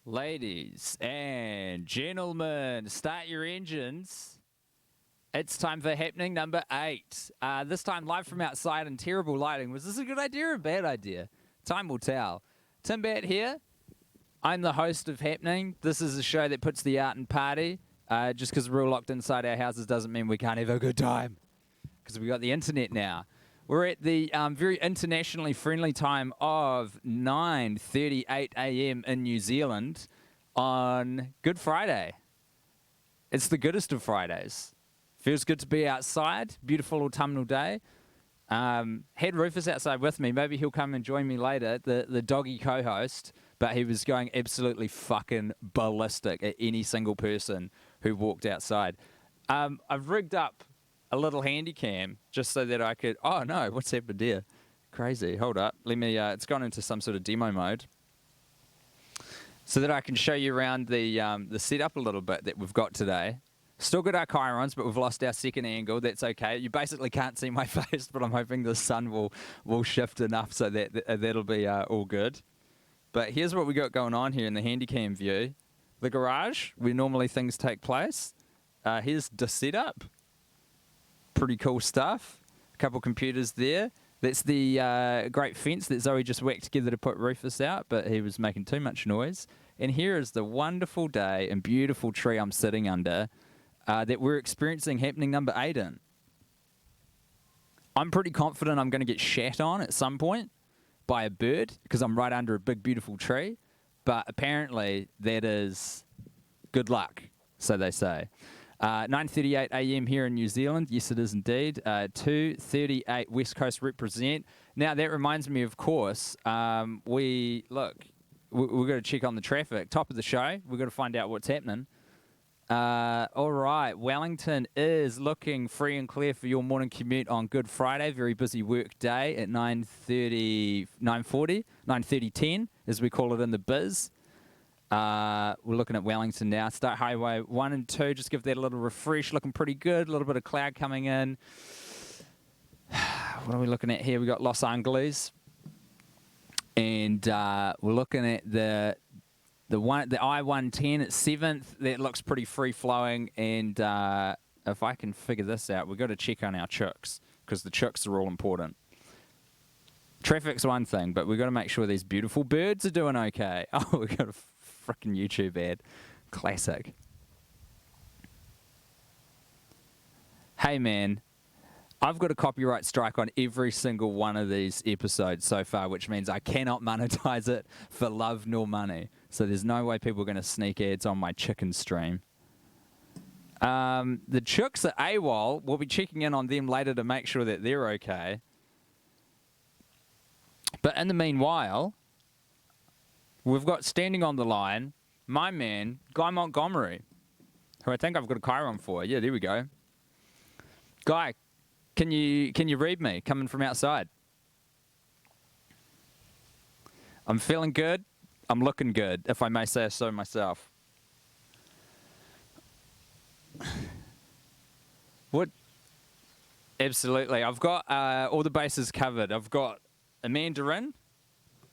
Ladies and gentlemen, start your engines. It's time for happening number 8. This time live from outside in terrible lighting. Was this a good idea or a bad idea? Time will tell. Tim Bat here. I'm the host of Happening. This is a show that puts the out and party. Just because we're all locked inside our houses doesn't mean we can't have a good time. Because we got the internet now. We're at the very internationally friendly time of 9:38 a.m. in New Zealand on Good Friday. It's the goodest of Fridays. Feels good to be outside. Beautiful autumnal day. Had Rufus outside with me. Maybe he'll come and join me later, the doggy co-host. But he was going absolutely fucking ballistic at any single person who walked outside. I've rigged up a little handy cam just so that I could... Oh, no, what's happened there? Crazy. Hold up. Let me... it's gone into some sort of demo mode. So that I can show you around the setup a little bit that we've got today. Still got our chirons, but we've lost our second angle. That's okay. You basically can't see my face, but I'm hoping the sun will shift enough so that that'll be all good. But here's what we got going on here in the handycam view. The garage, where normally things take place. Here's the setup. Pretty cool stuff. A couple computers there. That's the great fence that Zoe just whacked together to put Rufus out, but he was making too much noise. And here is the wonderful day and beautiful tree I'm sitting under that we're experiencing happening number 8 in. I'm pretty confident I'm going to get shat on at some point by a bird because I'm right under a big, beautiful tree. But apparently that is good luck, so they say. 9:38 a.m. here in New Zealand. Yes, it is indeed. 2:38 West Coast represent. Now, that reminds me, of course, we've got to check on the traffic. Top of the show, we've got to find out what's happening. All right, Wellington is looking free and clear for your morning commute on Good Friday. Very busy work day at 9:30:10, as we call it in the biz. We're looking at Wellington now. Start Highway 1 and 2. Just give that a little refresh. Looking pretty good. A little bit of cloud coming in. What are we looking at here? We got Los Angeles. And we're looking at the I-110 at 7th. That looks pretty free-flowing. And if I can figure this out, we've got to check on our chooks because the chooks are all important. Traffic's one thing, but we've got to make sure these beautiful birds are doing okay. Oh, we've got a freaking YouTube ad. Classic. Hey, man. I've got a copyright strike on every single one of these episodes so far, which means I cannot monetize it for love nor money. So there's no way people are going to sneak ads on my chicken stream. The chooks at AWOL, we'll be checking in on them later to make sure that they're okay. But in the meanwhile, we've got standing on the line my man, Guy Montgomery, who I think I've got a chyron for. Yeah, there we go. Guy, can you read me coming from outside? I'm feeling good. I'm looking good, if I may say so myself. What? Absolutely. I've got all the bases covered. I've got a mandarin,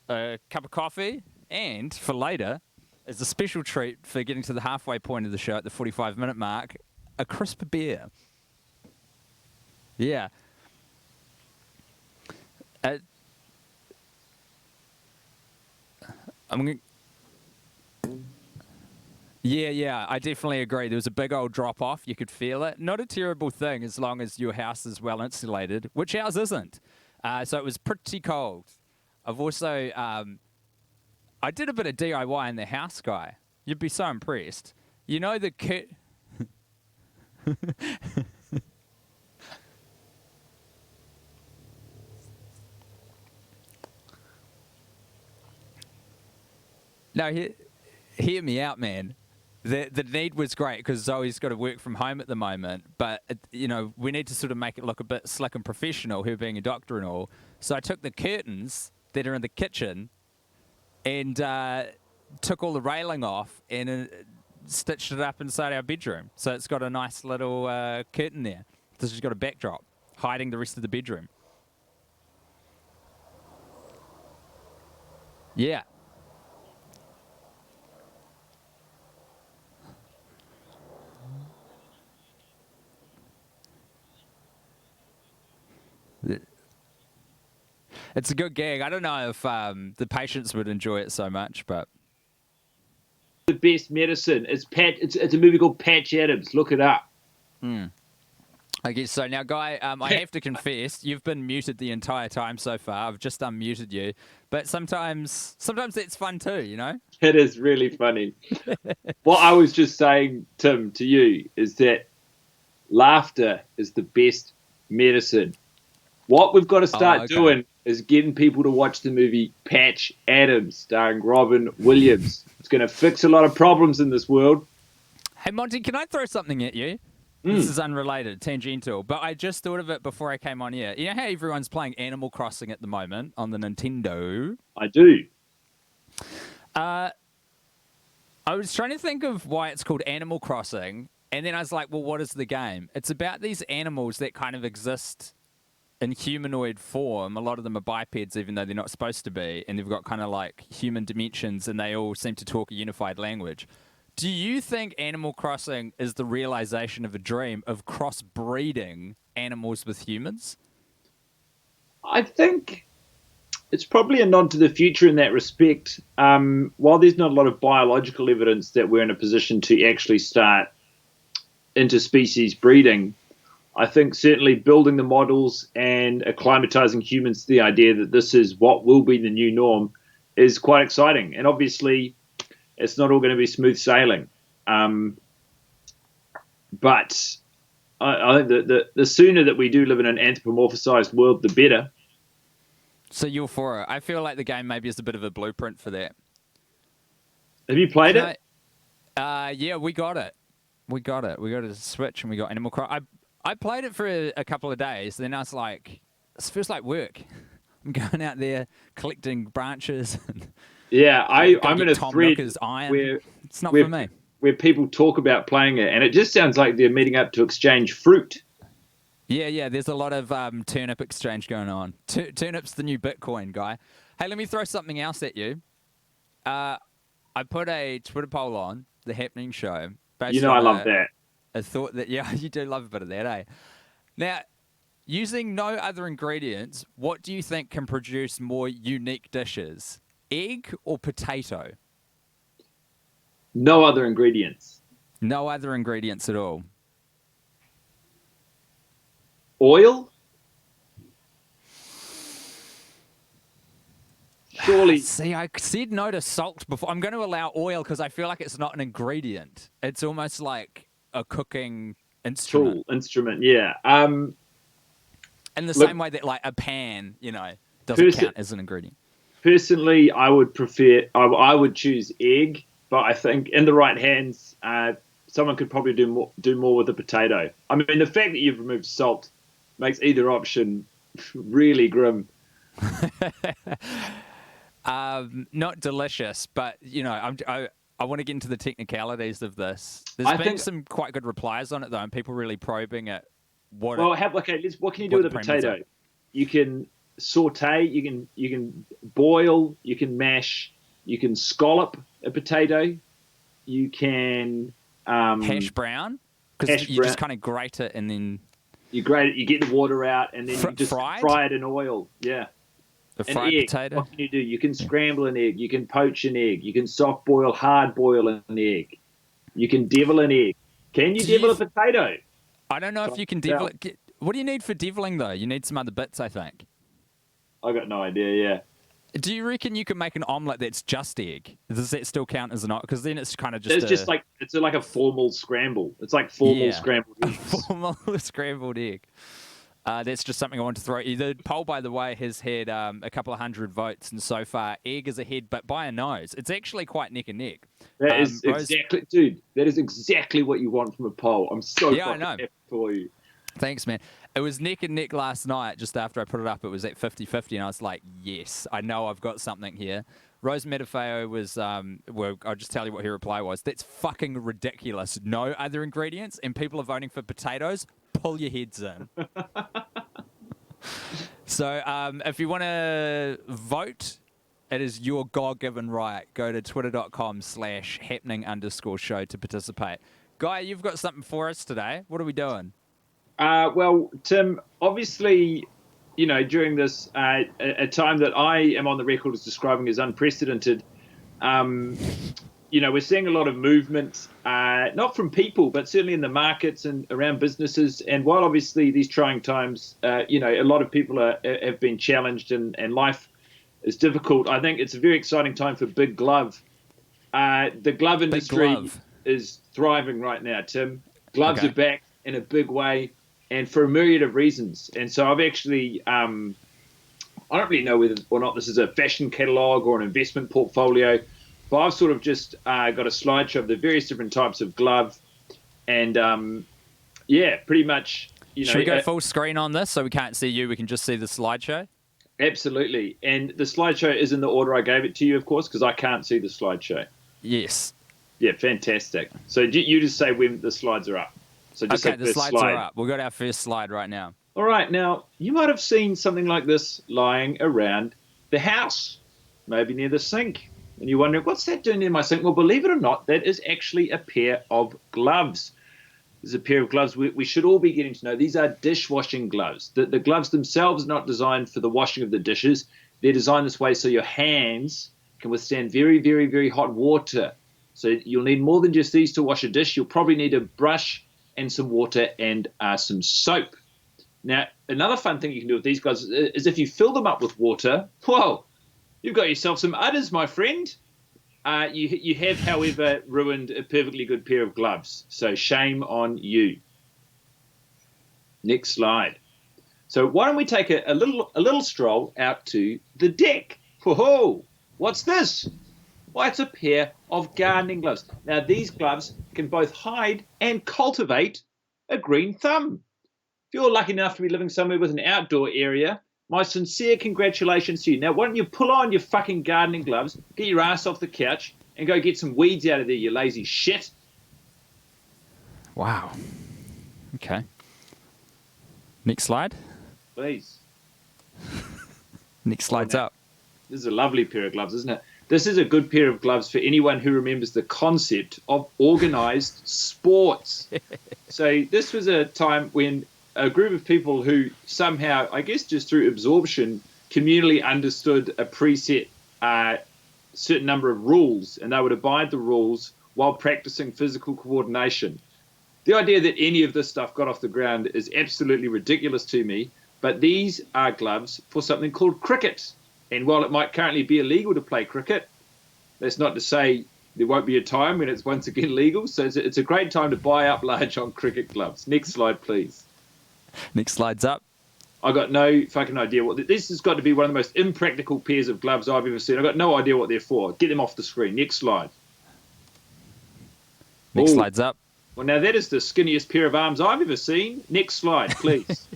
a cup of coffee, and for later, as a special treat for getting to the halfway point of the show at the 45-minute mark, a crisp beer. Yeah. Yeah, I definitely agree. There was a big old drop-off. You could feel it. Not a terrible thing as long as your house is well insulated, which ours isn't. So it was pretty cold. I've also, I did a bit of DIY in the house, Guy. You'd be so impressed. You know the kit. No, hear me out, man. The need was great because Zoe's got to work from home at the moment, but we need to sort of make it look a bit slick and professional, her being a doctor and all. So I took the curtains that are in the kitchen and took all the railing off and stitched it up inside our bedroom. So it's got a nice little curtain there. This has got a backdrop hiding the rest of the bedroom. Yeah. It's a good gag. I don't know if the patients would enjoy it so much, but The best medicine. It's a movie called Patch Adams. Look it up. I guess so. Now, Guy, I have to confess, you've been muted the entire time so far. I've just unmuted you, but sometimes that's fun too, you know. It is really funny. What I was just saying, Tim, to you is that laughter is the best medicine. What we've got to start doing is getting people to watch the movie Patch Adams, starring Robin Williams. It's going to fix a lot of problems in this world. Hey, Monty, can I throw something at you? This is unrelated, tangential, but I just thought of it before I came on here. You know how everyone's playing Animal Crossing at the moment on the Nintendo? I do. I was trying to think of why it's called Animal Crossing, and then I was like, well, what is the game? It's about these animals that kind of exist in humanoid form. A lot of them are bipeds, even though they're not supposed to be, and they've got kind of like human dimensions, and they all seem to talk a unified language. Do you think Animal Crossing is the realization of a dream of crossbreeding animals with humans? I think it's probably a nod to the future in that respect. While there's not a lot of biological evidence that we're in a position to actually start interspecies breeding, I think certainly building the models and acclimatizing humans to the idea that this is what will be the new norm is quite exciting. And obviously, it's not all going to be smooth sailing. But I think that the sooner that we do live in an anthropomorphized world, the better. So you're for it. I feel like the game maybe is a bit of a blueprint for that. Have you played it? Yeah, we got it. We got a Switch and we got Animal Crossing. I played it for a couple of days. Then I was like, this feels like work. I'm going out there collecting branches. And yeah, I'm in a Tom thread where it's not for me. Where people talk about playing it, and it just sounds like they're meeting up to exchange fruit. Yeah. There's a lot of turnip exchange going on. Turnip's the new Bitcoin, Guy. Hey, let me throw something else at you. I put a Twitter poll on the Happening Show. You know I love that. I thought that, yeah, you do love a bit of that, eh? Now, using no other ingredients, what do you think can produce more unique dishes? Egg or potato? No other ingredients. No other ingredients at all. Oil? Surely. See, I said no to salt before. I'm going to allow oil because I feel like it's not an ingredient. It's almost like a cooking instrument. Tool, instrument, yeah. In the same way that like a pan, doesn't count as an ingredient. Personally, I would choose egg, but I think in the right hands, someone could probably do more with a potato. I mean, the fact that you've removed salt makes either option really grim. Not delicious, but I want to get into the technicalities of this. There's been some quite good replies on it though, and people really probing it. What can you do with a potato? You can saute, you can boil, you can mash, you can scallop a potato, you can hash brown, because you just kind of grate it and then you grate it, you get the water out, and then you just fry it in oil. Yeah. A fried potato. What can you do? You can scramble an egg. You can poach an egg. You can soft boil, hard boil an egg. You can devil an egg. Can you devil a potato? I don't know if you can devil it. What do you need for deviling though? You need some other bits, I think. I got no idea. Yeah. Do you reckon you can make an omelette that's just egg? Does that still count as an omelette? Because then it's kind of just. It's it's like a formal scramble. It's like formal scrambled eggs. Formal scrambled egg. That's just something I want to throw. The poll, by the way, has had a couple of hundred votes, and so far, egg is ahead, but by a nose. It's actually quite neck and neck. That is exactly, dude. That is exactly what you want from a poll. I'm so happy for you. Thanks, man. It was neck and neck last night. Just after I put it up, it was at 50-50, and I was like, yes, I know I've got something here. Rose Metafeo was, well, I'll just tell you what her reply was. That's fucking ridiculous. No other ingredients, and people are voting for potatoes. Pull your heads in. So if you want to vote, it is your God-given right. Go to twitter.com/happening_show to participate. Guy, you've got something for us today. What are we doing? Well, Tim, obviously during this a time that I am on the record as describing as unprecedented. Um, we're seeing a lot of movement, not from people, but certainly in the markets and around businesses. And while obviously these trying times, a lot of people have been challenged and life is difficult, I think it's a very exciting time for Big Glove. The glove Big industry glove. is thriving right now, Tim. Gloves Okay. are back in a big way and for a myriad of reasons. And so I've actually, I don't really know whether or not this is a fashion catalog or an investment portfolio, but I've sort of just got a slideshow of the various different types of glove. And yeah, pretty much, Should we go full screen on this so we can't see you? We can just see the slideshow? absolutely. And the slideshow is in the order I gave it to you, of course, because I can't see the slideshow. Yes. Yeah, fantastic. So you just say when the slides are up. So just Okay, say the first slides slide. are up. We've got our first slide right now. All right, now you might have seen something like this lying around the house, maybe near the sink. And you're wondering, what's that doing near my sink? Well, believe it or not, that is actually a pair of gloves. There's a pair of gloves we should all be getting to know. These are dishwashing gloves. The gloves themselves are not designed for the washing of the dishes. They're designed this way so your hands can withstand very, very, very hot water. So you'll need more than just these to wash a dish. You'll probably need a brush and some water and some soap. Now, another fun thing you can do with these gloves is if you fill them up with water, whoa, you've got yourself some udders, my friend. You have, however, ruined a perfectly good pair of gloves. So shame on you. Next slide. So why don't we take a little stroll out to the deck? Whoa, what's this? Why, it's a pair of gardening gloves. Now, these gloves can both hide and cultivate a green thumb. If you're lucky enough to be living somewhere with an outdoor area, my sincere congratulations to you. Now, why don't you pull on your fucking gardening gloves, get your ass off the couch, and go get some weeds out of there, you lazy shit. Wow. Okay. Next slide. Please. Next slide's up. This is a lovely pair of gloves, isn't it? This is a good pair of gloves for anyone who remembers the concept of organized sports. So this was a time when a group of people who somehow, I guess just through absorption, communally understood a preset certain number of rules, and they would abide the rules while practicing physical coordination. The idea that any of this stuff got off the ground is absolutely ridiculous to me, but these are gloves for something called cricket. And while it might currently be illegal to play cricket, that's not to say there won't be a time when it's once again legal. So it's a great time to buy up large on cricket gloves. Next slide, please. Next slide's up. I got no fucking idea what this has got to be one of the most impractical pairs of gloves I've ever seen. I got no idea what they're for. Get them off the screen. Next slide. Next Ooh. slide's up. Well, now that is the skinniest pair of arms I've ever seen. Next slide, please.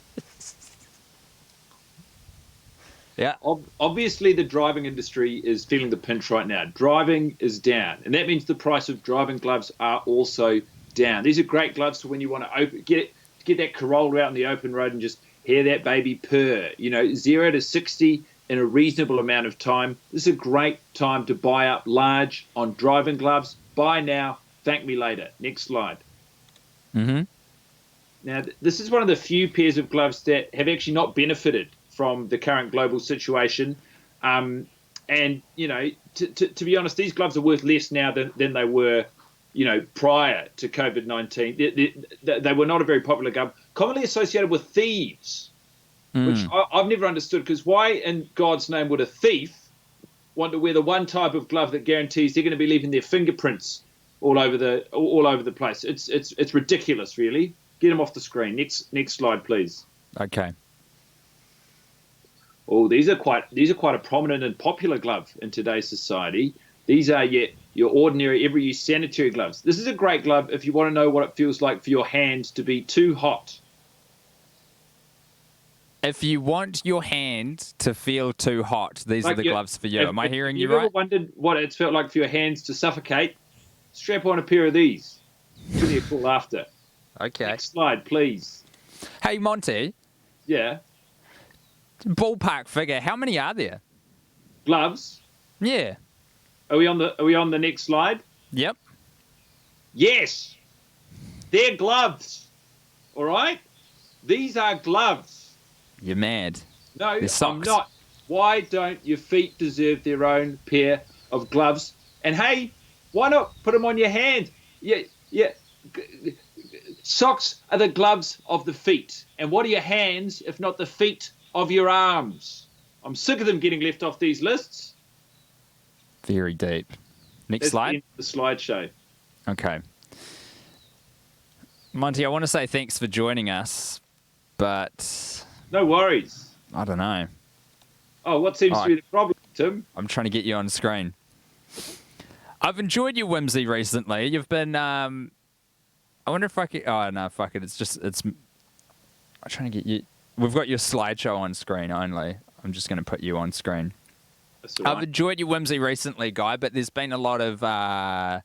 Yeah. Obviously, the driving industry is feeling the pinch right now. Driving is down, and that means the price of driving gloves are also down. These are great gloves for when you want to get that Corolla out on the open road and just hear that baby purr. 0 to 60 in a reasonable amount of time. This is a great time to buy up large on driving gloves. Buy now, thank me later. Next slide. Mm-hmm. Now, this is one of the few pairs of gloves that have actually not benefited from the current global situation. And, to be honest, these gloves are worth less now than they were, prior to COVID-19. They were not a very popular glove, commonly associated with thieves, which I've never understood, because why in God's name would a thief want to wear the one type of glove that guarantees they're going to be leaving their fingerprints all over the place? It's ridiculous, really. Get them off the screen. Next slide, please. Okay. Oh, these are quite a prominent and popular glove in today's society. These are your ordinary, every-use sanitary gloves. This is a great glove if you want to know what it feels like for your hands to be too hot. If you want your hand to feel too hot, these are the gloves for you. Am I hearing you right? You've ever wondered what it's felt like for your hands to suffocate? Strap on a pair of these. Give me a call after. Okay. Next slide, please. Hey, Monty. Yeah. Ballpark figure. How many are there? Gloves. Yeah. Are we on the next slide? Yep. Yes. They're gloves. All right? These are gloves. You're mad. No, They're I'm socks. not. Why don't your feet deserve their own pair of gloves? And hey, why not put them on your hand? Yeah, yeah. Socks are the gloves of the feet. And what are your hands if not the feet of your arms? I'm sick of them getting left off these lists. Very deep. Next That's the slide. end of the slideshow. Okay. Monty, I want to say thanks for joining us, but No worries. I don't know. Oh, what seems to be the problem, Tim? I'm trying to get you on screen. I've enjoyed your whimsy recently. You've been, I wonder if I could, oh, no, fuck it. I'm trying to get you, we've got your slideshow on screen only. I'm just going to put you on screen. That's all right. I've enjoyed your whimsy recently, Guy, but there's been a lot of, I'm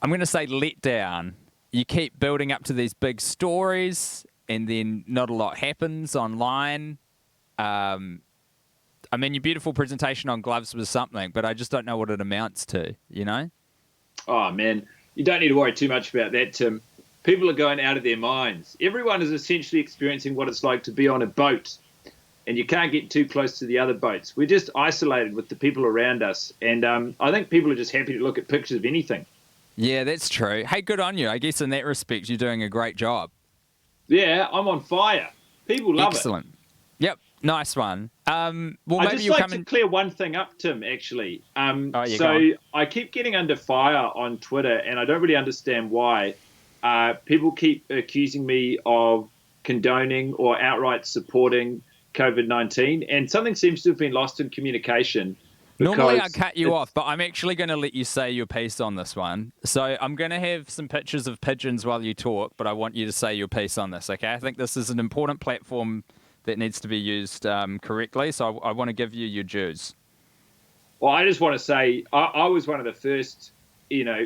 going to say letdown. You keep building up to these big stories, and then not a lot happens online. I mean, your beautiful presentation on gloves was something, but I just don't know what it amounts to, you know? Oh, man. You don't need to worry too much about that, Tim. People are going out of their minds. Everyone is essentially experiencing what it's like to be on a boat, and you can't get too close to the other boats. We're just isolated with the people around us, and I think people are just happy to look at pictures of anything. Yeah, that's true. Hey, good on you. I guess in that respect, you're doing a great job. Yeah, I'm on fire. People love Excellent. Yep, nice one. Well, it. maybe I'd just you'll like come to in. clear one thing up, Tim, actually. Yeah, go So on. I keep getting under fire on Twitter, and I don't really understand why. People keep accusing me of condoning or outright supporting COVID-19, and something seems to have been lost in communication. Normally, I because cut you it's- off, but I'm actually going to let you say your piece on this one. So I'm going to have some pictures of pigeons while you talk, but I want you to say your piece on this, okay? I think this is an important platform that needs to be used correctly, so I want to give you your dues. Well, I just want to say I was one of the first,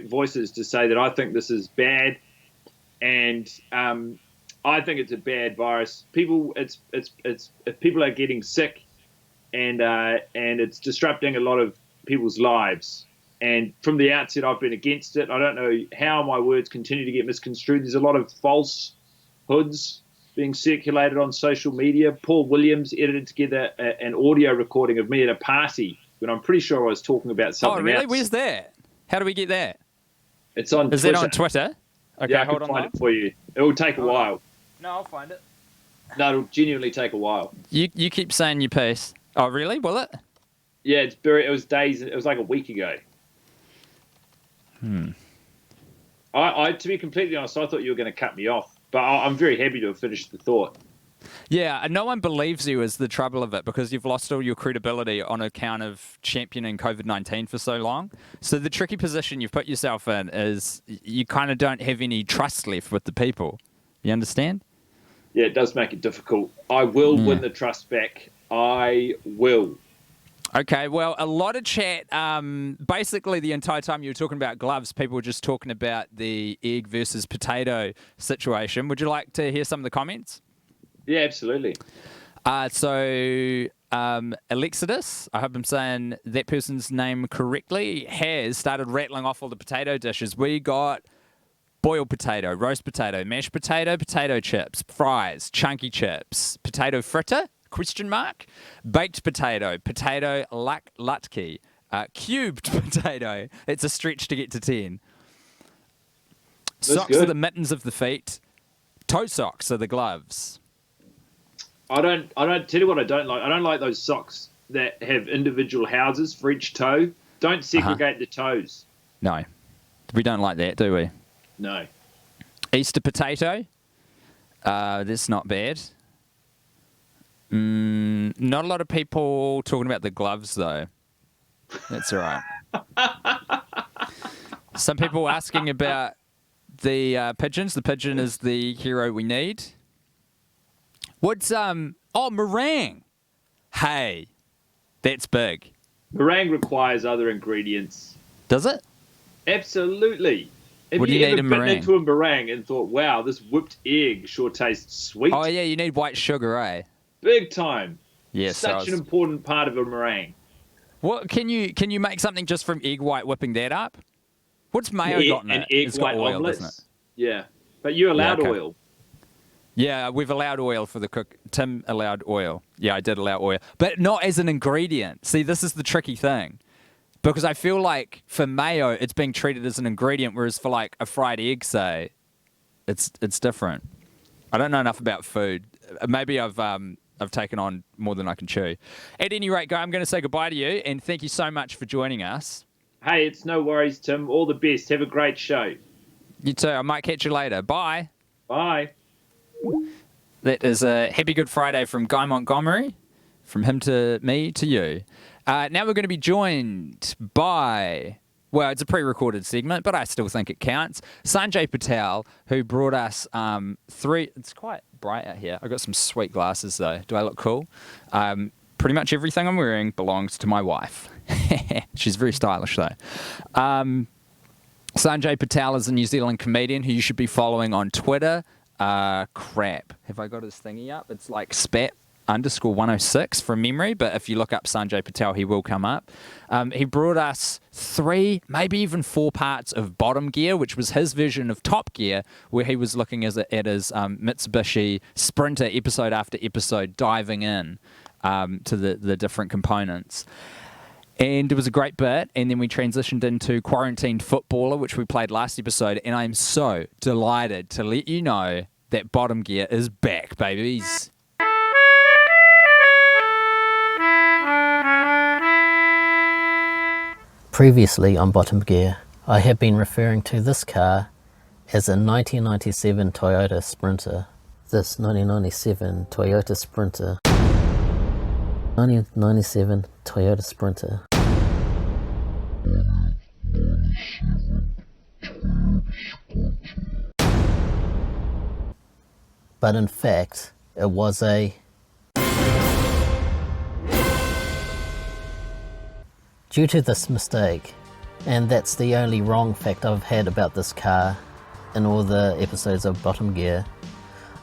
voices to say that I think this is bad, and I think it's a bad virus. People are getting sick, and it's disrupting a lot of people's lives. And from the outset, I've been against it. I don't know how my words continue to get misconstrued. There's a lot of falsehoods being circulated on social media. Paul Williams edited together an audio recording of me at a party when I'm pretty sure I was talking about something Oh, really? else. Where's that? How do we get that? It's on Is Twitter. that on Twitter? Okay, Yeah, I hold can on. find it for you. It will take a while. No, I'll find it. No, it'll genuinely take a while. You keep saying your piece. Oh, really? Will it? Yeah, it was days. It was like a week ago. I to be completely honest, I thought you were going to cut me off, but I'm very happy to have finished the thought. Yeah, and no one believes you is the trouble of it because you've lost all your credibility on account of championing COVID-19 for so long. So the tricky position you've put yourself in is you kind of don't have any trust left with the people. You understand? Yeah, it does make it difficult. I will win the trust back. I will. Okay, well, a lot of chat. Basically, the entire time you were talking about gloves, people were just talking about the egg versus potato situation. Would you like to hear some of the comments? Yeah, absolutely. So Alexidus, I hope I'm saying that person's name correctly, has started rattling off all the potato dishes. We got boiled potato, roast potato, mashed potato, potato chips, fries, chunky chips, potato fritter, question mark, baked potato, potato latke, cubed potato. It's a stretch to get to 10. Socks good. are the mittens of the feet. Toe socks are the gloves. I don't tell you what I don't like. I don't like those socks that have individual houses for each toe. Don't segregate the toes. No, we don't like that, do we? No. Easter potato. That's not bad. Not a lot of people talking about the gloves, though. That's all right. Some people asking about the pigeons. The pigeon is the hero we need. What's meringue? Hey, that's big. Meringue requires other ingredients. Does it? Absolutely. Have What do you you need ever in bitten meringue? into a meringue and thought, wow, this whipped egg sure tastes sweet? Oh yeah, you need white sugar, eh? Big time. Yes. Such an important part of a meringue. What can you make something just from egg white, whipping that up? What's mayo got in An it? egg It's got white oil, omelette. doesn't it? Yeah. But you're allowed okay. oil. Yeah, we've allowed oil for the cook. Tim allowed oil. Yeah, I did allow oil, but not as an ingredient. See, this is the tricky thing. Because I feel like for mayo, it's being treated as an ingredient, whereas for like a fried egg, say, it's different. I don't know enough about food. Maybe I've taken on more than I can chew. At any rate, Guy, I'm going to say goodbye to you, and thank you so much for joining us. Hey, it's no worries, Tim. All the best. Have a great show. You too. I might catch you later. Bye. Bye. That is a happy Good Friday from Guy Montgomery, from him to me to you. Now we're going to be joined by, well, it's a pre-recorded segment, but I still think it counts, Sanjay Patel, who brought us three. It's quite bright out here. I've got some sweet glasses, though. Do I look cool? Pretty much everything I'm wearing belongs to my wife. She's very stylish, though. Sanjay Patel is a New Zealand comedian who you should be following on Twitter. Crap. Have I got his thingy up? It's like spat_106 from memory, but if you look up Sanjay Patel, he will come up. He brought us 3, maybe even 4 parts of Bottom Gear, which was his version of Top Gear, where he was looking at his Mitsubishi Sprinter episode after episode, diving in to the different components. And it was a great bit, and then we transitioned into Quarantined Footballer, which we played last episode, and I'm so delighted to let you know that Bottom Gear is back, babies. Previously on Bottom Gear, I have been referring to this car as a 1997 Toyota Sprinter. This 1997 Toyota Sprinter. 1997 Toyota Sprinter. But in fact, it was a... Due to this mistake, and that's the only wrong fact I've had about this car in all the episodes of Bottom Gear,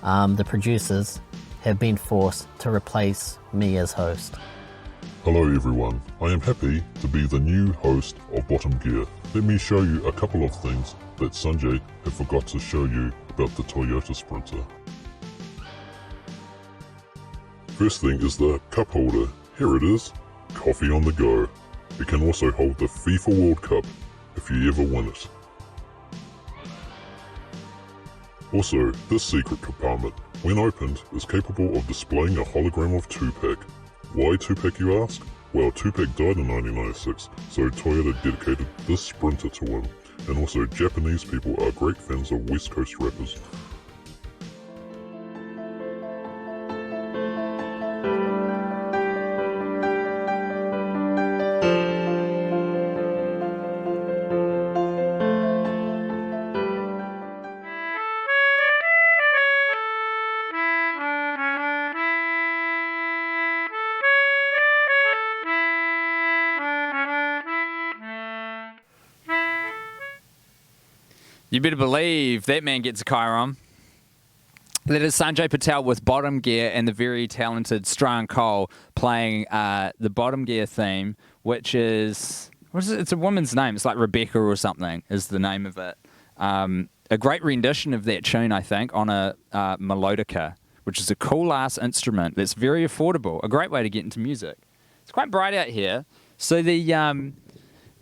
the producers have been forced to replace me as host. Hello everyone, I am happy to be the new host of Bottom Gear. Let me show you a couple of things that Sanjay had forgot to show you about the Toyota Sprinter. First thing is the cup holder. Here it is, coffee on the go. It can also hold the FIFA World Cup if you ever win it. Also, this secret compartment, when opened, is capable of displaying a hologram of Tupac. Why Tupac, you ask? Well, Tupac died in 1996, so Toyota dedicated this Sprinter to him. And also, Japanese people are great fans of West Coast rappers. You better believe that man gets a Chiron. That is Sanjay Patel with Bottom Gear and the very talented Strahan Cole playing the Bottom Gear theme, which is, what is it? It's a woman's name. It's like Rebecca or something is the name of it. A great rendition of that tune, I think, on a melodica, which is a cool-ass instrument that's very affordable. A great way to get into music. It's quite bright out here. So the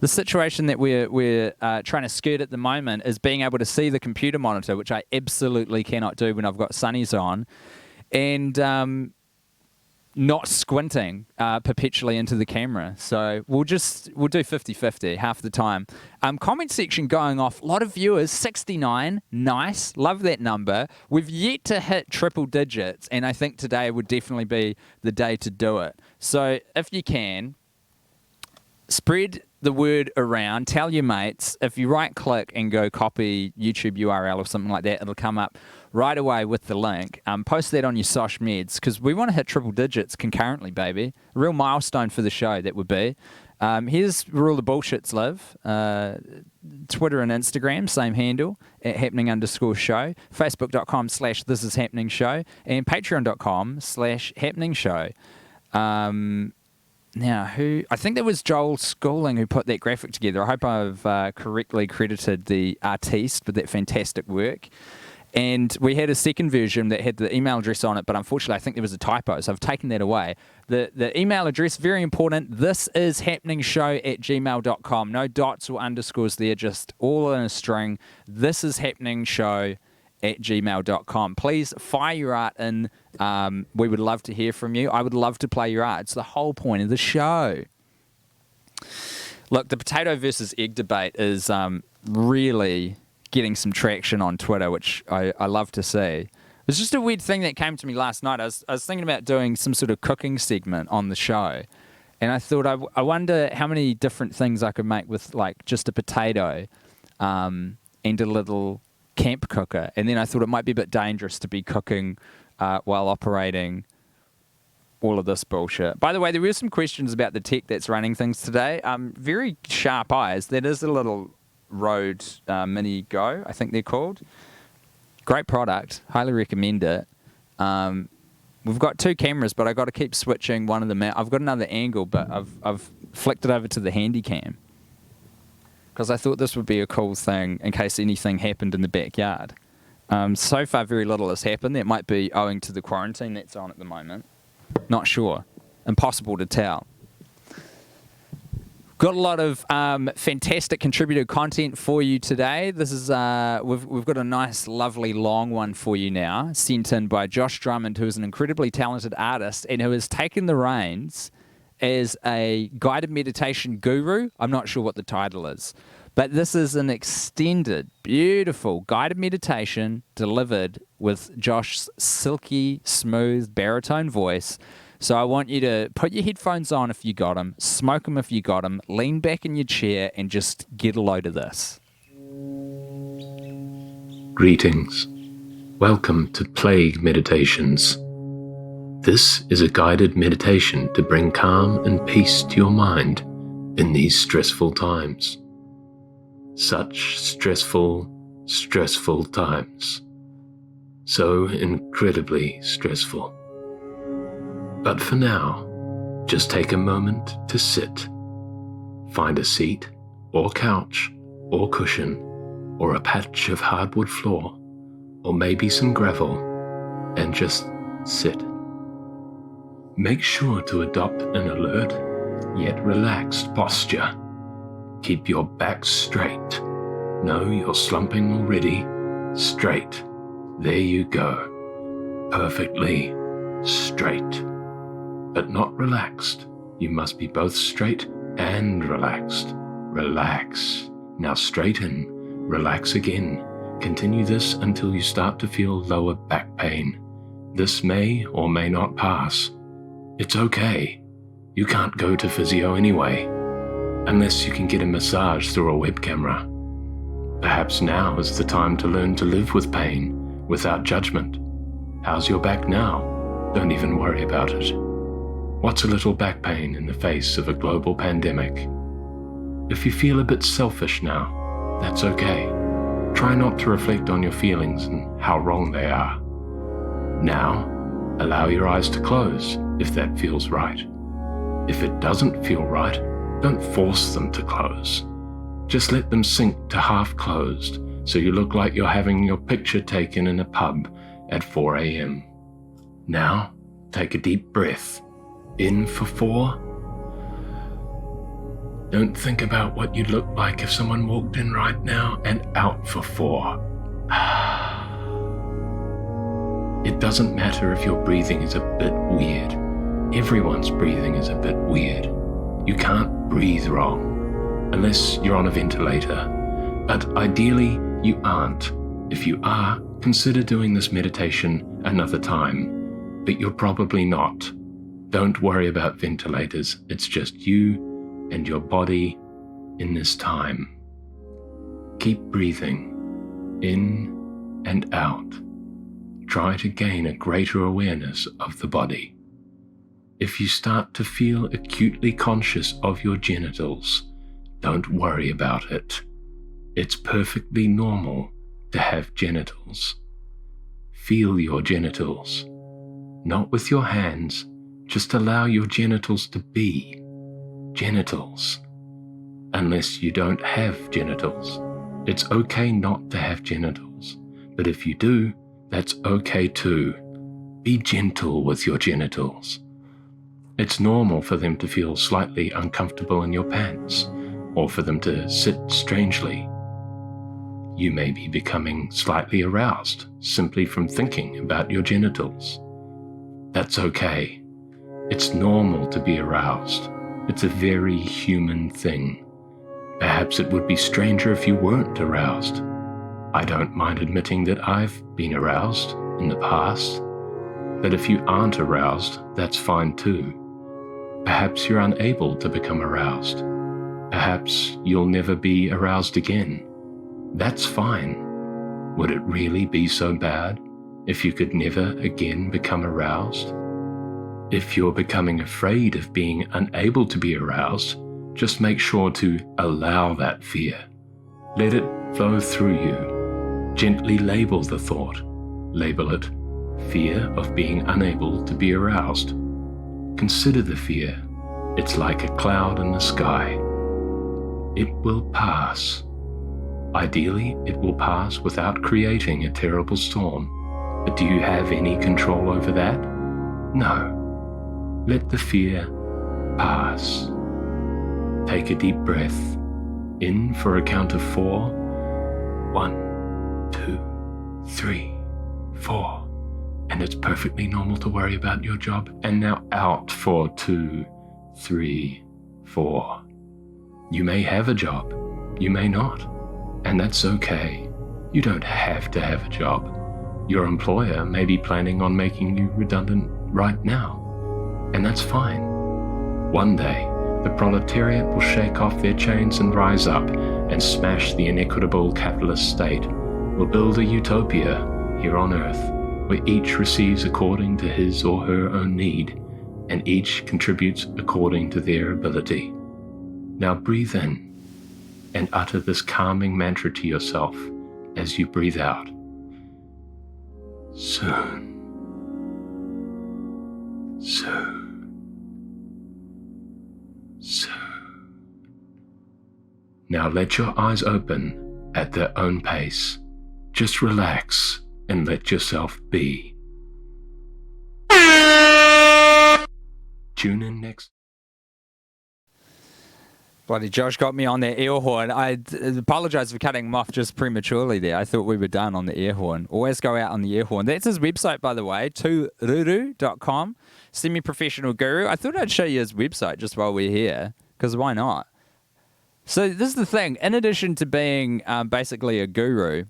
situation that we're trying to skirt at the moment is being able to see the computer monitor, which I absolutely cannot do when I've got sunnies on, and not squinting perpetually into the camera. So we'll do 50-50 half the time. Comment section going off. A lot of viewers, 69. Nice. Love that number. We've yet to hit triple digits, and I think today would definitely be the day to do it. So if you can, spread the word around, tell your mates. If you right click and go copy YouTube URL or something like that, it'll come up right away with the link. Post that on your sosh meds because we want to hit triple digits concurrently, baby. A real milestone for the show, that would be. Here's where all the bullshits live. Twitter and Instagram, same handle, at happening_show. Facebook.com/thisishappeningshow and Patreon.com/happeningshow. Now, I think that was Joel Schooling who put that graphic together. I hope I've correctly credited the artiste with that fantastic work. And we had a second version that had the email address on it, but unfortunately I think there was a typo, so I've taken that away. The email address, very important, thisishappeningshow@gmail.com. No dots or underscores there, just all in a string. thisishappeningshow@gmail.com. Please fire your art in. We would love to hear from you. I would love to play your art. It's the whole point of the show. Look, the potato versus egg debate is really getting some traction on Twitter, which I love to see. It's just a weird thing that came to me last night. I was thinking about doing some sort of cooking segment on the show, and I thought, I wonder how many different things I could make with like just a potato and a little camp cooker. And then I thought it might be a bit dangerous to be cooking while operating all of this bullshit. By the way, there were some questions about the tech that's running things today. Very sharp eyes. That is a little Rode Mini Go, I think they're called. Great product. Highly recommend it. We've got two cameras, but I've got to keep switching one of them out. I've got another angle, but I've flicked it over to the handy cam because I thought this would be a cool thing in case anything happened in the backyard. So far, very little has happened. That might be owing to the quarantine that's on at the moment. Not sure. Impossible to tell. Got a lot of fantastic contributed content for you today. This is we've got a nice, lovely, long one for you now, sent in by Josh Drummond, who is an incredibly talented artist and who has taken the reins as a guided meditation guru. I'm not sure what the title is, but this is an extended, beautiful guided meditation delivered with Josh's silky, smooth baritone voice. So I want you to put your headphones on if you got them, smoke them if you got them, lean back in your chair and just get a load of this. Greetings. Welcome to Plague Meditations. This is a guided meditation to bring calm and peace to your mind in these stressful times. Such stressful times. So incredibly stressful. But for now, just take a moment to sit. Find a seat, or couch, or cushion, or a patch of hardwood floor, or maybe some gravel, and just sit. Make sure to adopt an alert, yet relaxed posture. Keep your back straight. No, you're slumping already. Straight. There you go. Perfectly straight. But not relaxed. You must be both straight and relaxed. Relax. Now straighten. Relax again. Continue this until you start to feel lower back pain. This may or may not pass. It's okay. You can't go to physio anyway, unless you can get a massage through a web camera. Perhaps now is the time to learn to live with pain, without judgment. How's your back now? Don't even worry about it. What's a little back pain in the face of a global pandemic? If you feel a bit selfish now, that's okay. Try not to reflect on your feelings and how wrong they are. Now, allow your eyes to close if that feels right. If it doesn't feel right, don't force them to close. Just let them sink to half closed so you look like you're having your picture taken in a pub at 4 a.m. Now, take a deep breath. In for 4. Don't think about what you'd look like if someone walked in right now, and out for 4. It doesn't matter if your breathing is a bit weird. Everyone's breathing is a bit weird. You can't breathe wrong, unless you're on a ventilator. But ideally, you aren't. If you are, consider doing this meditation another time. But you're probably not. Don't worry about ventilators. It's just you and your body in this time. Keep breathing in and out. Try to gain a greater awareness of the body. If you start to feel acutely conscious of your genitals, don't worry about it. It's perfectly normal to have genitals. Feel your genitals. Not with your hands, just allow your genitals to be genitals. Unless you don't have genitals. It's okay not to have genitals, But if you do, that's okay too. Be gentle with your genitals. It's normal for them to feel slightly uncomfortable in your pants, or for them to sit strangely. You may be becoming slightly aroused simply from thinking about your genitals. That's okay. It's normal to be aroused. It's a very human thing. Perhaps it would be stranger if you weren't aroused. I don't mind admitting that I've been aroused in the past. But if you aren't aroused, that's fine too. Perhaps you're unable to become aroused. Perhaps you'll never be aroused again. That's fine. Would it really be so bad if you could never again become aroused? If you're becoming afraid of being unable to be aroused, just make sure to allow that fear. Let it flow through you. Gently label the thought. Label it fear of being unable to be aroused. Consider the fear. It's like a cloud in the sky. It will pass. Ideally, it will pass without creating a terrible storm. But do you have any control over that? No. Let the fear pass. Take a deep breath. In for a count of 4. 1, 2, 3, 4. And it's perfectly normal to worry about your job. And now out for 2, 3, 4. You may have a job. You may not. And that's okay. You don't have to have a job. Your employer may be planning on making you redundant right now. And that's fine. One day, the proletariat will shake off their chains and rise up and smash the inequitable capitalist state. We'll build a utopia here on Earth where each receives according to his or her own need and each contributes according to their ability. Now breathe in and utter this calming mantra to yourself as you breathe out. Soon. Soon. Soon. Now let your eyes open at their own pace. Just relax and let yourself be. Tune in next. Bloody Josh got me on the air horn. I apologize for cutting him off just prematurely there. I thought we were done on the air horn. Always go out on the air horn. That's his website, by the way, tururu.com. Semi-professional guru. I thought I'd show you his website just while we're here, because why not? So this is the thing. In addition to being basically a guru,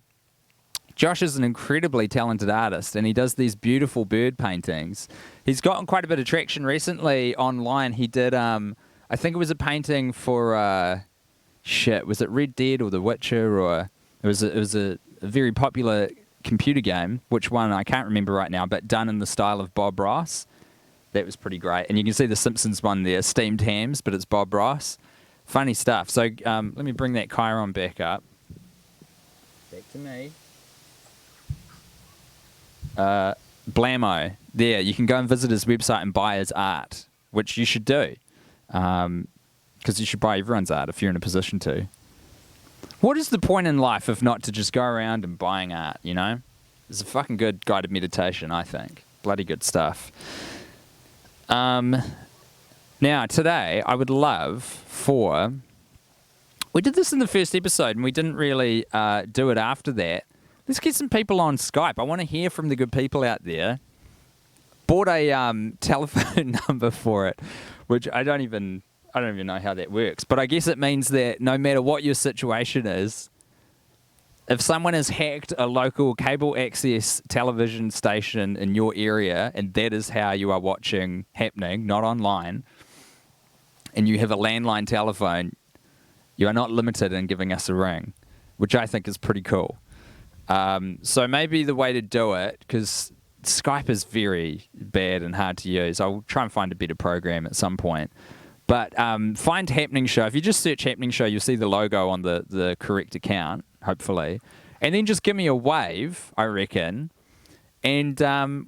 Josh is an incredibly talented artist, and he does these beautiful bird paintings. He's gotten quite a bit of traction recently online. He did... I think it was a painting for, was it Red Dead or The Witcher, or it was a very popular computer game, which one I can't remember right now, but done in the style of Bob Ross. That was pretty great. And you can see the Simpsons one there, Steamed Hams, but it's Bob Ross. Funny stuff. So let me bring that Chiron back up. Back to me. Blammo. There, you can go and visit his website and buy his art, which you should do. Because you should buy everyone's art if you're in a position to. What is the point in life if not to just go around and buying art, you know? It's a fucking good guided meditation, I think. Bloody good stuff. Now, today, I would love for... We did this in the first episode, and we didn't really do it after that. Let's get some people on Skype. I want to hear from the good people out there. Bought a telephone number for it, which I don't even know how that works. But I guess it means that no matter what your situation is, if someone has hacked a local cable access television station in your area, and that is how you are watching happening, not online, and you have a landline telephone, you are not limited in giving us a ring, which I think is pretty cool. So maybe the way to do it, because Skype is very bad and hard to use. I'll try and find a better program at some point. But find Happening Show. If you just search Happening Show, you'll see the logo on the correct account, hopefully. And then just give me a wave, I reckon. And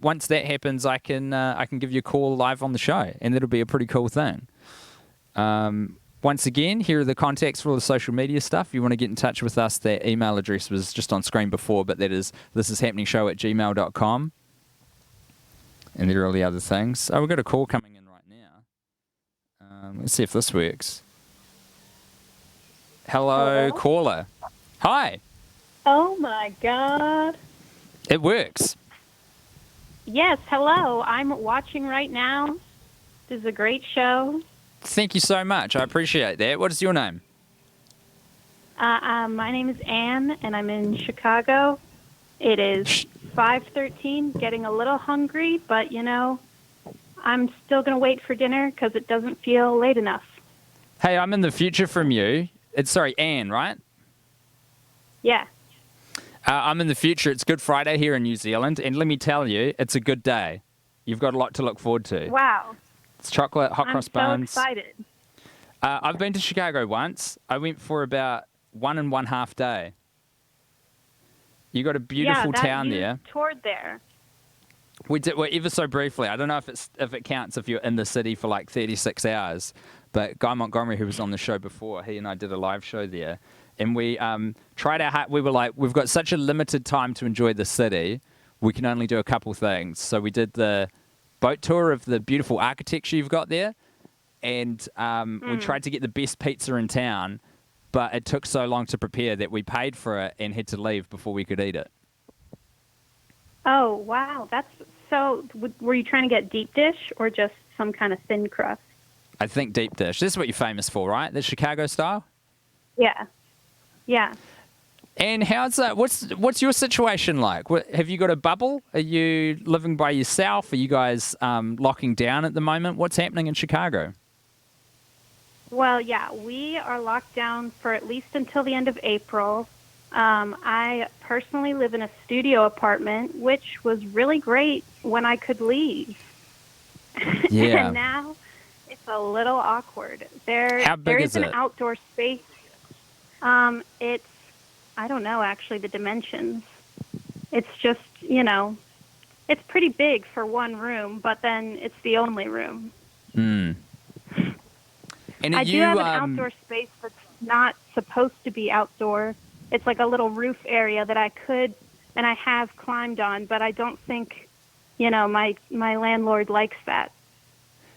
once that happens, I can give you a call live on the show. And that'll be a pretty cool thing. Once again, here are the contacts for all the social media stuff. If you want to get in touch with us, that email address was just on screen before, but that is thisishappeningshow@gmail.com. And there are all the other things. Oh, we've got a call coming in right now. Let's see if this works. Hello, caller. Hi. Oh my God. It works. Yes, hello. I'm watching right now. This is a great show. Thank you so much. I appreciate that. What is your name? My name is Anne, and I'm in Chicago. It is 5:13, getting a little hungry, but, I'm still going to wait for dinner because it doesn't feel late enough. Hey, I'm in the future from you. Sorry, Anne, right? Yeah. I'm in the future. It's Good Friday here in New Zealand, and let me tell you, it's a good day. You've got a lot to look forward to. Wow. It's chocolate, hot cross buns. I'm so excited. I've been to Chicago once. I went for about 1.5 days. You got a beautiful town there. Toured there. We did ever so briefly. I don't know if it counts if you're in the city for like 36 hours. But Guy Montgomery, who was on the show before, he and I did a live show there, and we tried our heart. We were like, we've got such a limited time to enjoy the city. We can only do a couple things. So we did the boat tour of the beautiful architecture you've got there, and we tried to get the best pizza in town, but it took so long to prepare that we paid for it and had to leave before we could eat it. Oh, wow. Were you trying to get deep dish or just some kind of thin crust? I think deep dish. This is what you're famous for, right? The Chicago style? Yeah. Yeah. And how's that? What's your situation like? Have you got a bubble? Are you living by yourself? Are you guys locking down at the moment? What's happening in Chicago? Well, yeah, we are locked down for at least until the end of April. I personally live in a studio apartment, which was really great when I could leave. Yeah. And now it's a little awkward. How big there is is an it? outdoor space. I don't know, actually, the dimensions. It's just, it's pretty big for one room, but then it's the only room. And I do have an outdoor space that's not supposed to be outdoor. It's like a little roof area that I could and I have climbed on, but I don't think, my landlord likes that.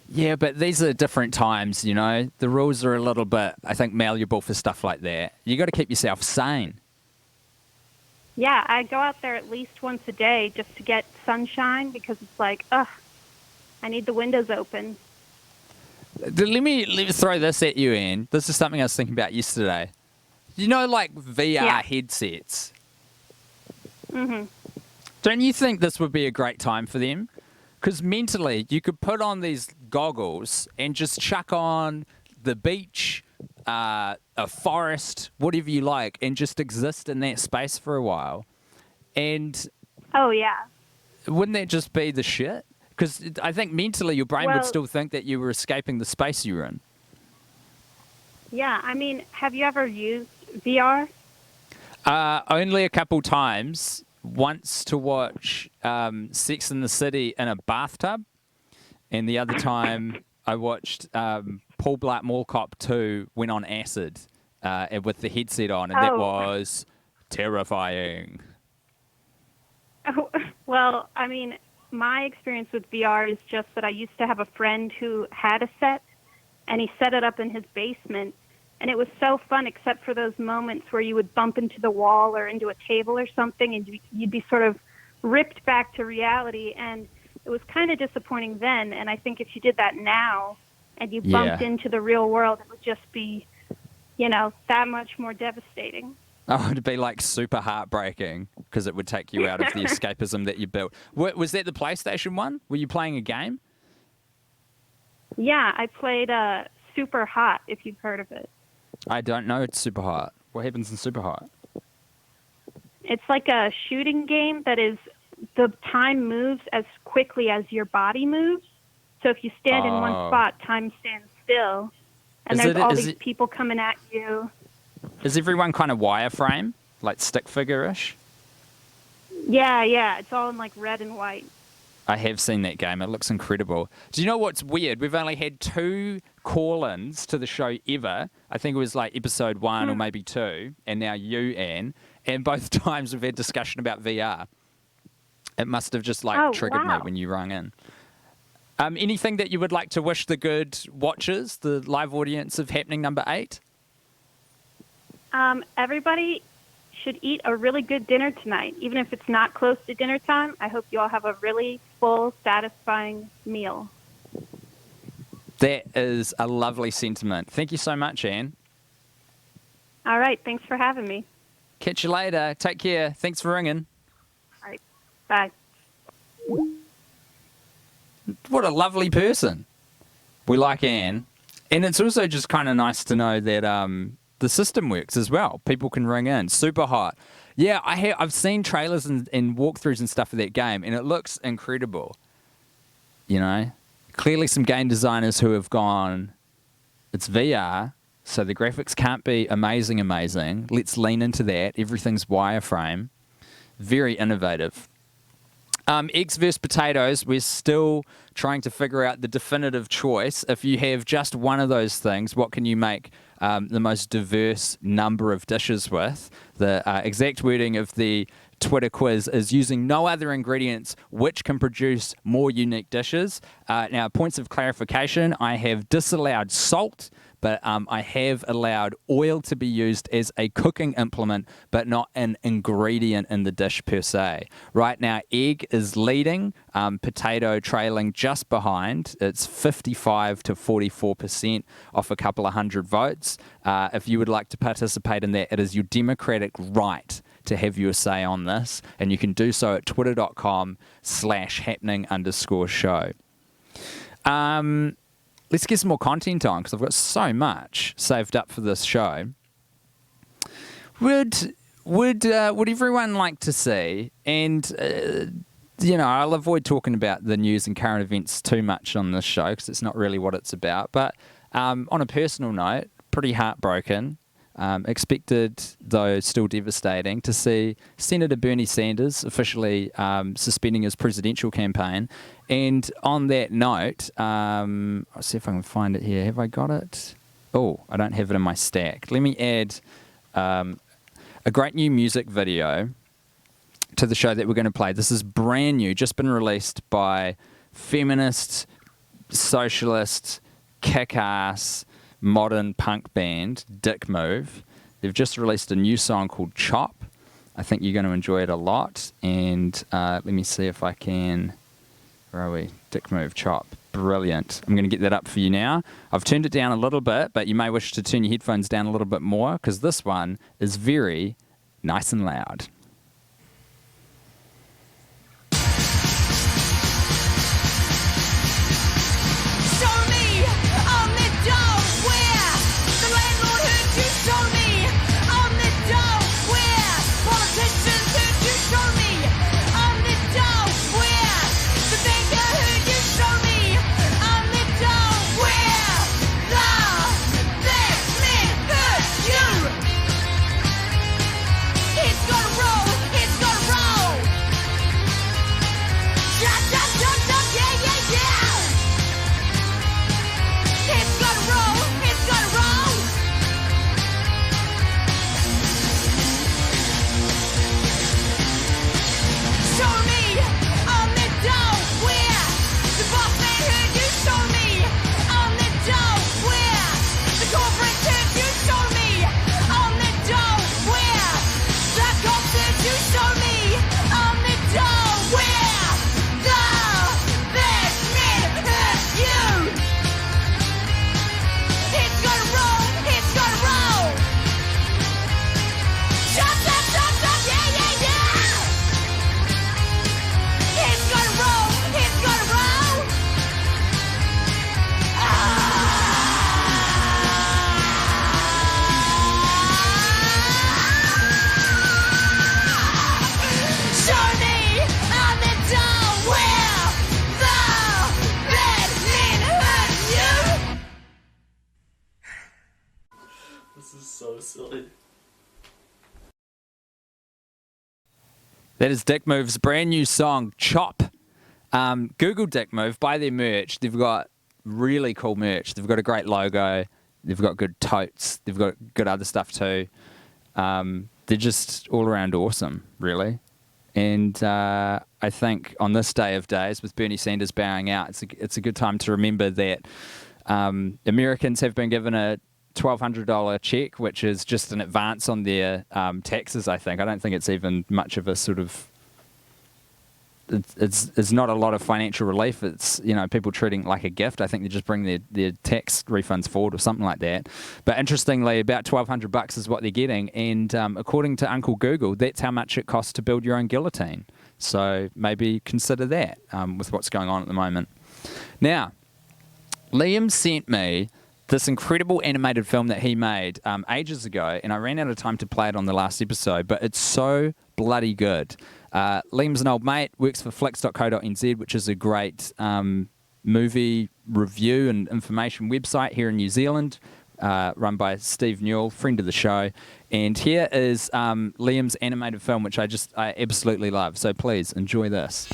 Yeah, but these are different times, The rules are a little bit, I think, malleable for stuff like that. You got to keep yourself sane. Yeah, I go out there at least once a day just to get sunshine because it's like, I need the windows open. Let me throw this at you, Anne. This is something I was thinking about yesterday. Like VR headsets. Mm-hmm. Don't you think this would be a great time for them? Because mentally, you could put on these goggles and just chuck on the beach, a forest, whatever you like, and just exist in that space for a while. And oh, yeah. Wouldn't that just be the shit? Because I think mentally your brain would still think that you were escaping the space you were in. Yeah, I mean, have you ever used VR? Only a couple times. Once to watch Sex and the City in a bathtub, and the other time I watched Paul Blart Mall Cop 2 went on acid with the headset on, and that was terrifying. Oh, well, I mean, my experience with VR is just that I used to have a friend who had a set, and he set it up in his basement, and it was so fun except for those moments where you would bump into the wall or into a table or something, and you'd be sort of ripped back to reality, and it was kind of disappointing then, and I think if you did that now and you bumped into the real world, it would just be, that much more devastating. Oh, it'd be like super heartbreaking because it would take you out of the escapism that you built. Was that the PlayStation one? Were you playing a game? Yeah, I played Super Hot, if you've heard of it. I don't know. It's Super Hot. What happens in Super Hot? It's like a shooting game that is the time moves as quickly as your body moves. So if you stand in one spot, time stands still. And there's all these people coming at you. Is everyone kind of wireframe, like stick figure-ish? Yeah. It's all in like red and white. I have seen that game. It looks incredible. Do you know what's weird? We've only had 2 call-ins to the show ever. I think it was like episode 1 or maybe 2, and now you, Anne. And both times we've had discussion about VR. It must have just triggered me when you rung in. Anything that you would like to wish the good watchers, the live audience of Happening number 8? Everybody should eat a really good dinner tonight. Even if it's not close to dinner time, I hope you all have a really full, satisfying meal. That is a lovely sentiment. Thank you so much, Anne. All right. Thanks for having me. Catch you later. Take care. Thanks for ringing. All right. Bye. What a lovely person. We like Anne. And it's also just kind of nice to know that the system works as well. People can ring in. Super hot. Yeah, I've seen trailers and walkthroughs and stuff of that game, and it looks incredible. You know? Clearly some game designers who have gone, it's VR, so the graphics can't be amazing. Let's lean into that. Everything's wireframe. Very innovative. Eggs versus potatoes, we're still trying to figure out the definitive choice. If you have just one of those things, what can you make the most diverse number of dishes with? The exact wording of the Twitter quiz is using no other ingredients which can produce more unique dishes. Now, points of clarification, I have disallowed salt, but I have allowed oil to be used as a cooking implement, but not an ingredient in the dish per se. Right now, egg is leading, potato trailing just behind. It's 55 to 44% off a couple of hundred votes. If you would like to participate in that, it is your democratic right to have your say on this, and you can do so at twitter.com/happening_show. Let's get some more content on, because I've got so much saved up for this show. Would everyone like to see, and I'll avoid talking about the news and current events too much on this show, because it's not really what it's about, but on a personal note, pretty heartbroken, expected, though still devastating, to see Senator Bernie Sanders officially suspending his presidential campaign. And on that note, I'll see if I can find it here. Have I got it? Oh, I don't have it in my stack. Let me add a great new music video to the show that we're going to play. This is brand new, just been released by feminist, socialist, kick-ass, modern punk band, Dick Move. They've just released a new song called Chop. I think you're going to enjoy it a lot. And let me see if I can... Where are we? Dick Move, Chop. Brilliant. I'm going to get that up for you now. I've turned it down a little bit, but you may wish to turn your headphones down a little bit more, because this one is very nice and loud. That is Dick Move's brand new song, Chop. Google Dick Move, buy their merch. They've got really cool merch. They've got a great logo. They've got good totes. They've got good other stuff too. They're just all around awesome, really. And I think on this day of days, with Bernie Sanders bowing out, it's a good time to remember that Americans have been given a $1,200 check, which is just an advance on their taxes, I think. I don't think it's even much of a sort of... It's not a lot of financial relief. It's, people treating it like a gift. I think they just bring their tax refunds forward or something like that. But interestingly, about $1,200 is what they're getting. And according to Uncle Google, that's how much it costs to build your own guillotine. So maybe consider that with what's going on at the moment. Now, Liam sent me this incredible animated film that he made ages ago, and I ran out of time to play it on the last episode, but it's so bloody good. Liam's an old mate, works for flicks.co.nz, which is a great movie review and information website here in New Zealand, run by Steve Newell, friend of the show. And here is Liam's animated film, which I absolutely love. So please enjoy this.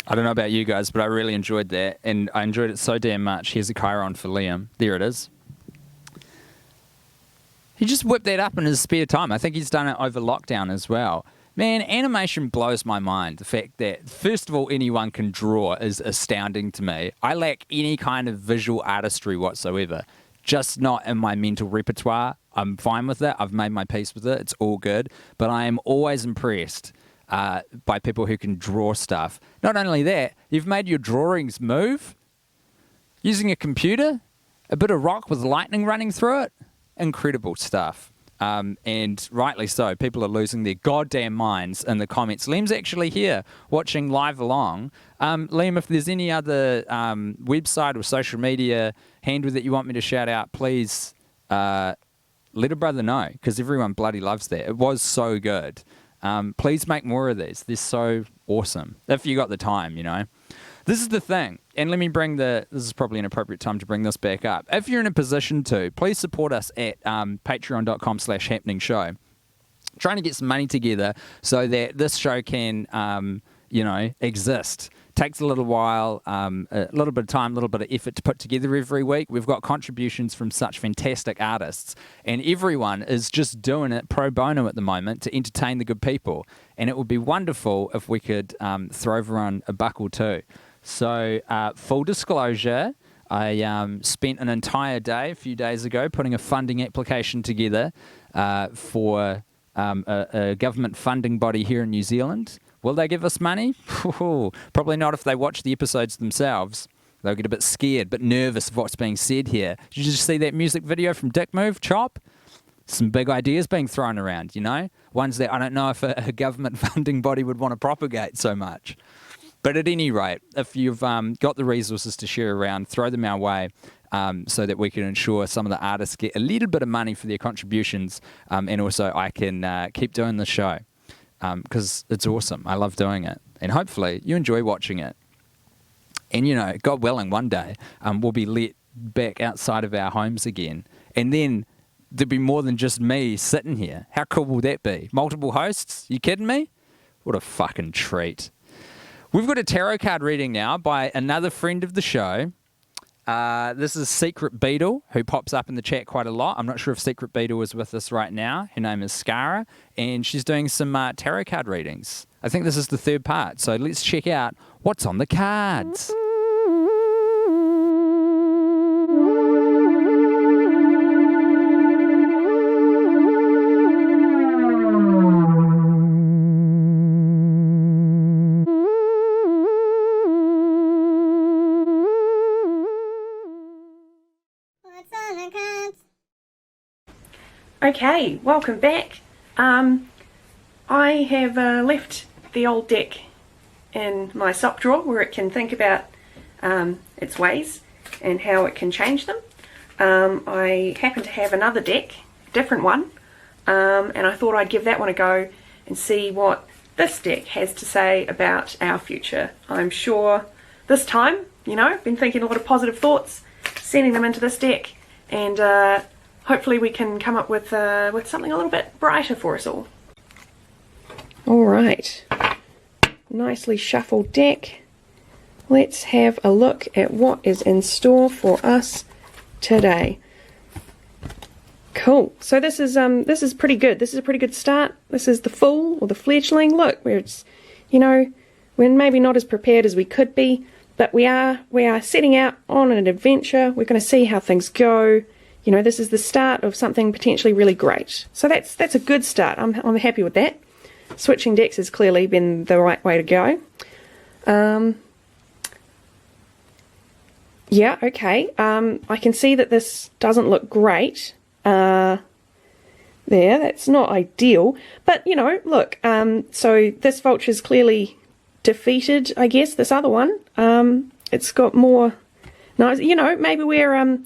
I don't know about you guys, but I really enjoyed that, and I enjoyed it so damn much. Here's a Chiron for Liam. There it is. He just whipped that up in his spare time. I think he's done it over lockdown as well. Man, animation blows my mind. The fact that, first of all, anyone can draw is astounding to me. I lack any kind of visual artistry whatsoever. Just not in my mental repertoire. I'm fine with it. I've made my peace with it. It's all good. But I am always impressed by people who can draw stuff. Not only that, you've made your drawings move using a computer, a bit of rock with lightning running through it. Incredible stuff. And rightly so. People are losing their goddamn minds in the comments. Liam's actually here watching live along. Liam, if there's any other website or social media handle that you want me to shout out, please let a brother know, because everyone bloody loves that. It was so good. Please make more of these. They're so awesome. If you got the time, This is the thing, and let me this is probably an appropriate time to bring this back up. If you're in a position to, please support us at patreon.com/happeningshow. Trying to get some money together so that this show can, exist. Takes a little while, a little bit of time, a little bit of effort to put together every week. We've got contributions from such fantastic artists, and everyone is just doing it pro bono at the moment to entertain the good people. And it would be wonderful if we could throw everyone a buck or two. So, full disclosure, I spent an entire day a few days ago putting a funding application together for a government funding body here in New Zealand. Will they give us money? Probably not if they watch the episodes themselves. They'll get a bit scared, but nervous of what's being said here. Did you just see that music video from Dick Move, Chop? Some big ideas being thrown around, you know? Ones that I don't know if a government funding body would want to propagate so much. But at any rate, if you've got the resources to share around, throw them our way so that we can ensure some of the artists get a little bit of money for their contributions, and also I can keep doing the show because it's awesome. I love doing it. And hopefully you enjoy watching it. And, you know, God willing, one day we'll be let back outside of our homes again. And then there'll be more than just me sitting here. How cool will that be? Multiple hosts? You kidding me? What a fucking treat. We've got a tarot card reading now by another friend of the show. This is Secret Beetle, who pops up in the chat quite a lot. I'm not sure if Secret Beetle is with us right now. Her name is Skara, and she's doing some tarot card readings. I think this is the third part, so let's check out what's on the cards. Okay, welcome back. I have left the old deck in my sock drawer where it can think about its ways and how it can change them. I happen to have another deck, different one, and I thought I'd give that one a go and see what this deck has to say about our future. I'm sure this time, you know, been thinking a lot of positive thoughts, sending them into this deck, and hopefully we can come up with something a little bit brighter for us all. Alright, nicely shuffled deck. Let's have a look at what is in store for us today. Cool, so this is pretty good. This is a pretty good start. This is the fool or the fledgling. Look, where it's, you know, we're maybe not as prepared as we could be, but we are setting out on an adventure. We're going to see how things go. You know, this is the start of something potentially really great. So that's a good start. I'm happy with that. Switching decks has clearly been the right way to go. Yeah, okay. I can see that this doesn't look great. There, that's not ideal. But, you know, look, so this vulture's clearly defeated, I guess, this other one. It's got more... No, you know, maybe we're...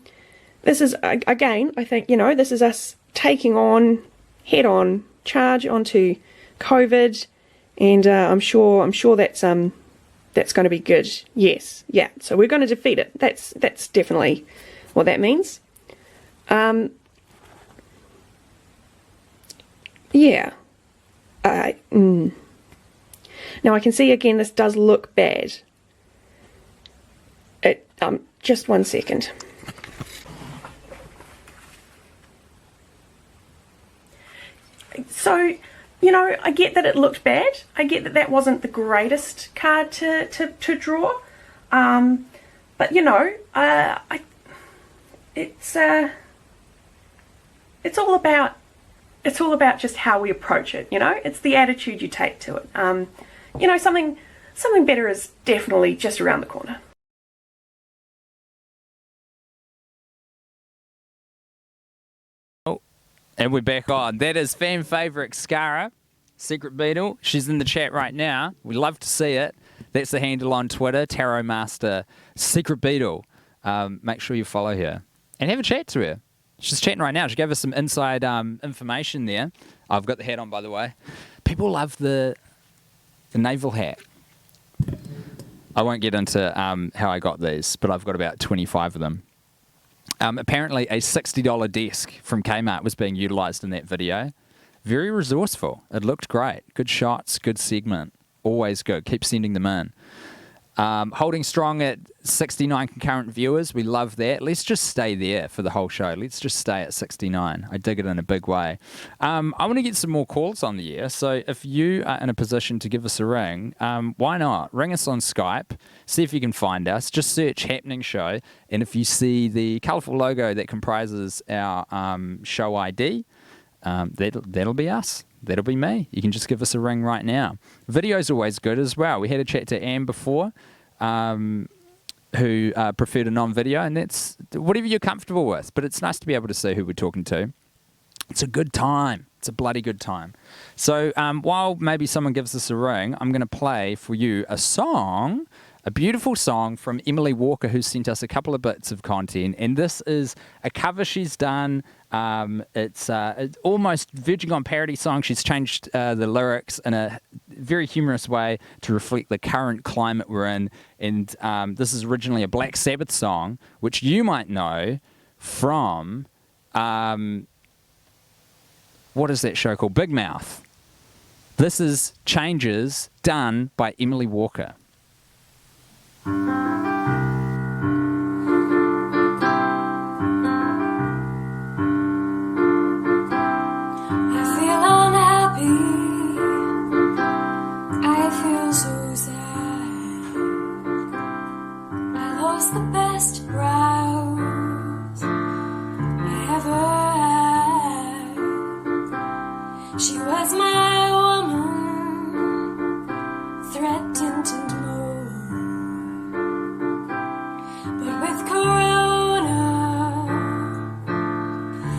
This is, again, I think, you know, this is us taking on, head-on, charge onto COVID, and I'm sure that's going to be good. Yes, yeah. So we're going to defeat it. That's definitely what that means. Yeah. Now I can see again. This does look bad. Just 1 second. So, you know, I get that it looked bad. I get that that wasn't the greatest card to draw. But, you know, it's all about just how we approach it, you know? It's the attitude you take to it. You know, something better is definitely just around the corner. And we're back on. That is fan favourite Skara, Secret Beetle. She's in the chat right now. We love to see it. That's the handle on Twitter, Tarot Master Secret Beetle. Make sure you follow her and have a chat to her. She's chatting right now. She gave us some inside information there. I've got the hat on, by the way. People love the naval hat. I won't get into how I got these, but I've got about 25 of them. Apparently a $60 desk from Kmart was being utilised in that video. Very resourceful. It looked great. Good shots, good segment. Always good. Keep sending them in. Holding strong at 69 concurrent viewers. We love that. Let's just stay there for the whole show. Let's just stay at 69. I dig it in a big way. I want to get some more calls on the air. So if you are in a position to give us a ring, why not? Ring us on Skype. See if you can find us. Just search Happening Show. And if you see the colourful logo that comprises our show ID, that'll be us. That'll be me. You can just give us a ring right now. Video's always good as well. We had a chat to Anne before, who preferred a non-video, and that's whatever you're comfortable with. But it's nice to be able to see who we're talking to. It's a good time. It's a bloody good time. So while maybe someone gives us a ring, I'm going to play for you a song, a beautiful song from Emily Walker, who sent us a couple of bits of content. And this is a cover she's done. It's almost verging on parody song. She's changed the lyrics in a very humorous way to reflect the current climate we're in. And this is originally a Black Sabbath song, which you might know from, what is that show called? Big Mouth. This is Changes, done by Emily Walker. The best brows I ever had. She was my woman, threatened and more. But with Corona,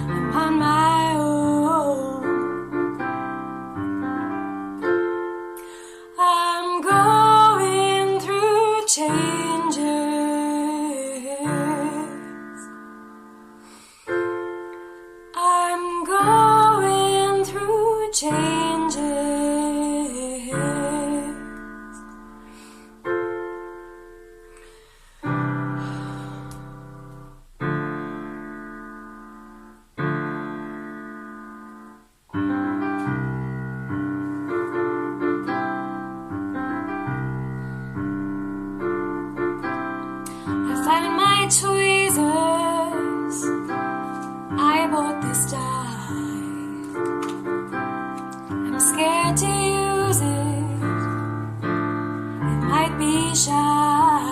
I'm on my own. I'm going through changes. Tweezers, I bought this dye. I'm scared to use it. It might be shy.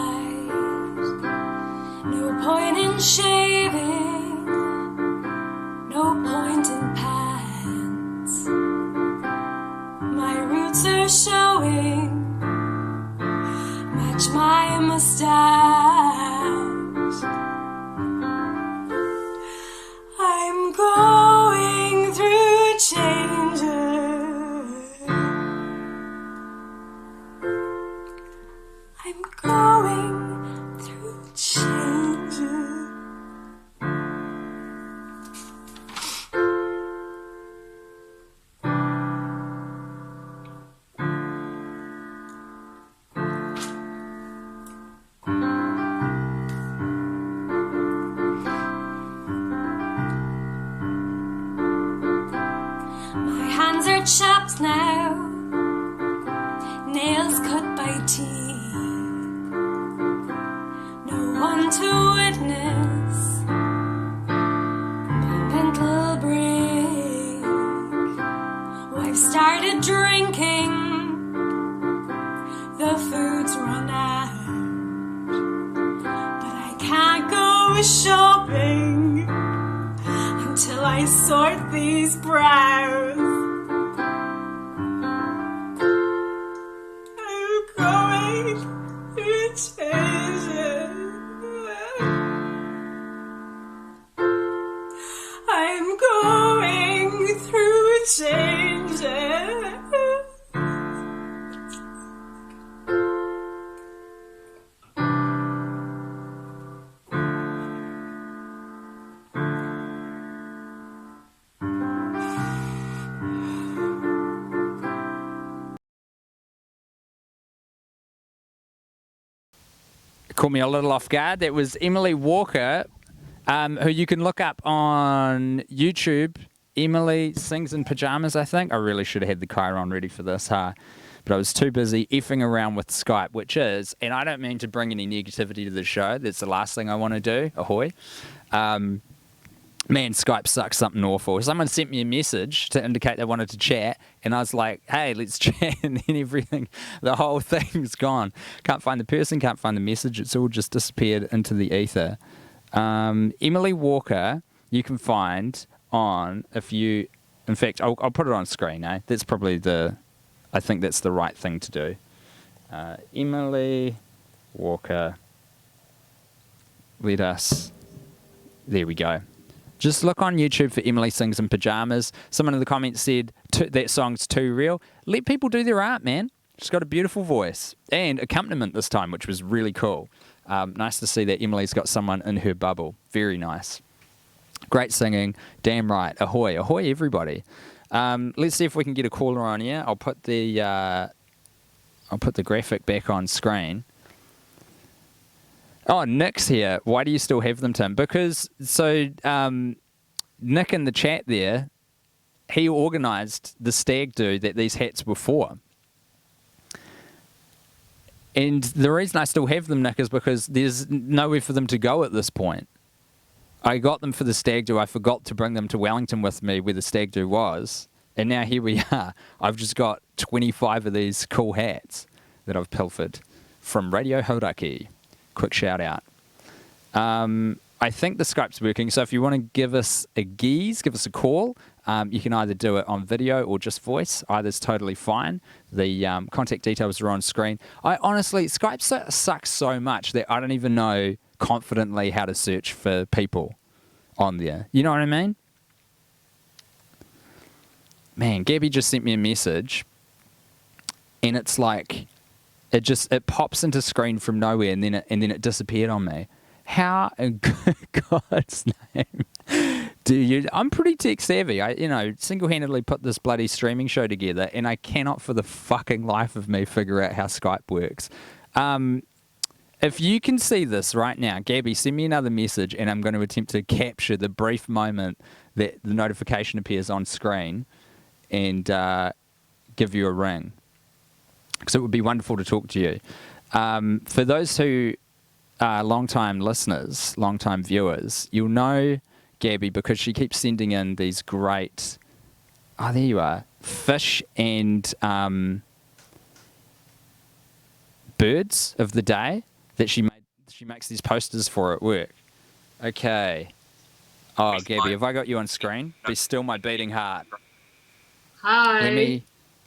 No point in shaving. No point in pants. My roots are showing. Match my mustache. I'm going through changes. I'm going through changes. Chopped now, nails cut by teeth. No one to witness my mental break. Oh, I've started drinking, the food's run out, but I can't go shopping until I sort these brows. I'm going through changes. Caught me a little off guard. That was Emily Walker, who you can look up on YouTube. Emily Sings in Pajamas, I think. I really should have had the Chiron ready for this, huh? but I was too busy effing around with Skype, which is, and I don't mean to bring any negativity to the show. That's the last thing I want to do. Ahoy. Man, Skype sucks something awful. Someone sent me a message to indicate they wanted to chat, and I was like, hey, let's chat, and then the whole thing's gone. Can't find the person, can't find the message. It's all just disappeared into the ether. Emily Walker, you can find on in fact, I'll put it on screen, eh? That's probably I think that's the right thing to do. Emily Walker, there we go. Just look on YouTube for Emily Sings in Pajamas. Someone in the comments said that song's too real. Let people do their art, man. She's got a beautiful voice and accompaniment this time, which was really cool. Nice to see that Emily's got someone in her bubble. Very nice. Great singing. Damn right. Ahoy. Ahoy, everybody. Let's see if we can get a caller on here. I'll put the graphic back on screen. Oh, Nick's here. Why do you still have them, Tim? Because, Nick in the chat there, he organised the stag do that these hats were for. And the reason I still have them, Nick, is because there's nowhere for them to go at this point. I got them for the stag do. I forgot to bring them to Wellington with me where the stag do was. And now here we are. I've just got 25 of these cool hats that I've pilfered from Radio Hauraki. Quick shout out. I think the Skype's working, so if you want to give us a call. You can either do it on video or just voice. Either's totally fine. The contact details are on screen. Skype sucks so much that I don't even know confidently how to search for people on there. You know what I mean? Man, Gabby just sent me a message, and it's like it pops into screen from nowhere, and then it disappeared on me. How in God's name do you? I'm pretty tech savvy. I single-handedly put this bloody streaming show together, and I cannot for the fucking life of me figure out how Skype works. If you can see this right now, Gabby, send me another message, and I'm going to attempt to capture the brief moment that the notification appears on screen and give you a ring. Because it would be wonderful to talk to you. For those who are long-time listeners, long-time viewers, you'll know Gabby because she keeps sending in these great, there you are, fish and birds of the day that she makes these posters for at work. Okay. Oh, Gabby, have I got you on screen? Be still my beating heart. Hi.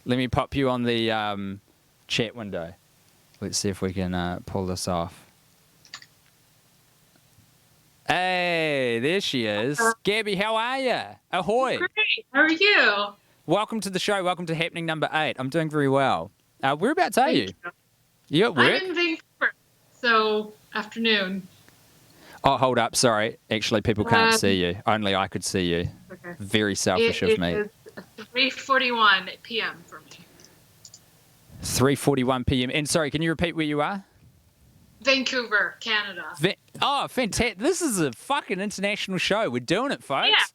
Let me pop you on the chat window. Let's see if we can pull this off. Hey, there she is. Gabby, how are you? Ahoy. Great. How are you? Welcome to the show. Welcome to Happening number 8. I'm doing very well. Whereabouts are you? You at work? I'm in Vancouver, so afternoon. Oh, hold up. Sorry. Actually, people can't see you. Only I could see you. Okay. Very selfish of me. It is 3:41 p.m. for me. 3:41 p.m. And sorry, can you repeat where you are? Vancouver, Canada. Fantastic. This is a fucking international show. We're doing it, folks. Yeah.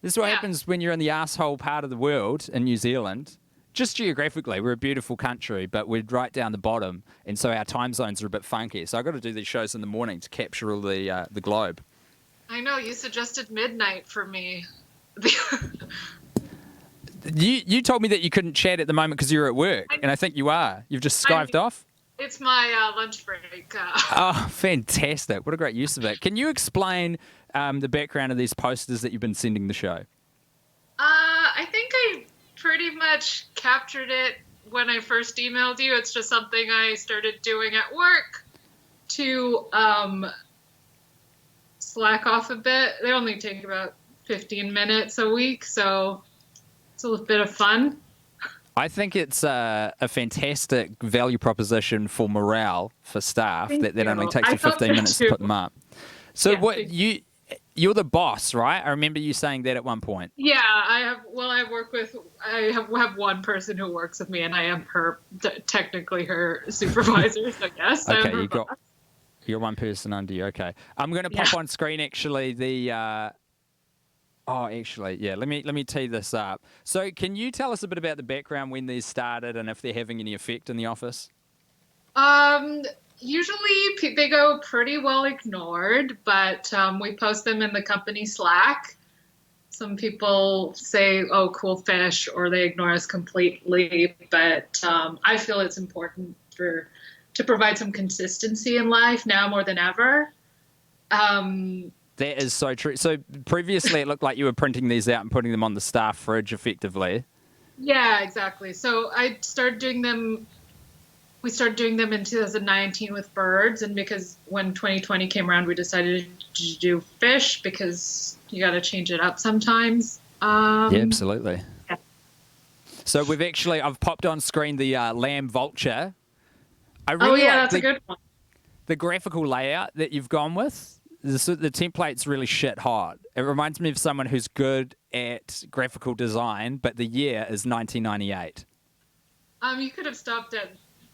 This is what happens when you're in the asshole part of the world in New Zealand. Just geographically, we're a beautiful country, but we're right down the bottom, and so our time zones are a bit funky. So I've got to do these shows in the morning to capture all the globe. I know, you suggested midnight for me. You told me that you couldn't chat at the moment because you're at work, and I think you are. You've just Skyped off? It's my lunch break. Oh, fantastic. What a great use of it. Can you explain the background of these posters that you've been sending the show? I think I pretty much captured it when I first emailed you. It's just something I started doing at work to slack off a bit. They only take about 15 minutes a week, so it's a little bit of fun. I think it's a fantastic value proposition for morale for staff that only takes you 15 minutes to put them up. So yeah, you're the boss, right? I remember you saying that at one point. Yeah, I have one person who works with me, and I am technically her supervisor, so yes. Okay, you're one person under you. Okay. I'm going to pop on screen actually the Oh, actually, yeah. Let me tee this up. So, can you tell us a bit about the background when these started and if they're having any effect in the office? Usually they go pretty well ignored, but we post them in the company Slack. Some people say, "Oh, cool fish," or they ignore us completely. But I feel it's important to provide some consistency in life now more than ever. That is so true. So previously, it looked like you were printing these out and putting them on the staff fridge, effectively. Yeah, exactly. So I started doing them. We started doing them in 2019 with birds, and because when 2020 came around, we decided to do fish because you got to change it up sometimes. Yeah, absolutely. Yeah. So I've popped on screen the lamb vulture. I really yeah, like that's a good one. the graphical layout that you've gone with. The template's really shit hot. It reminds me of someone who's good at graphical design, but the year is 1998. You could have stopped at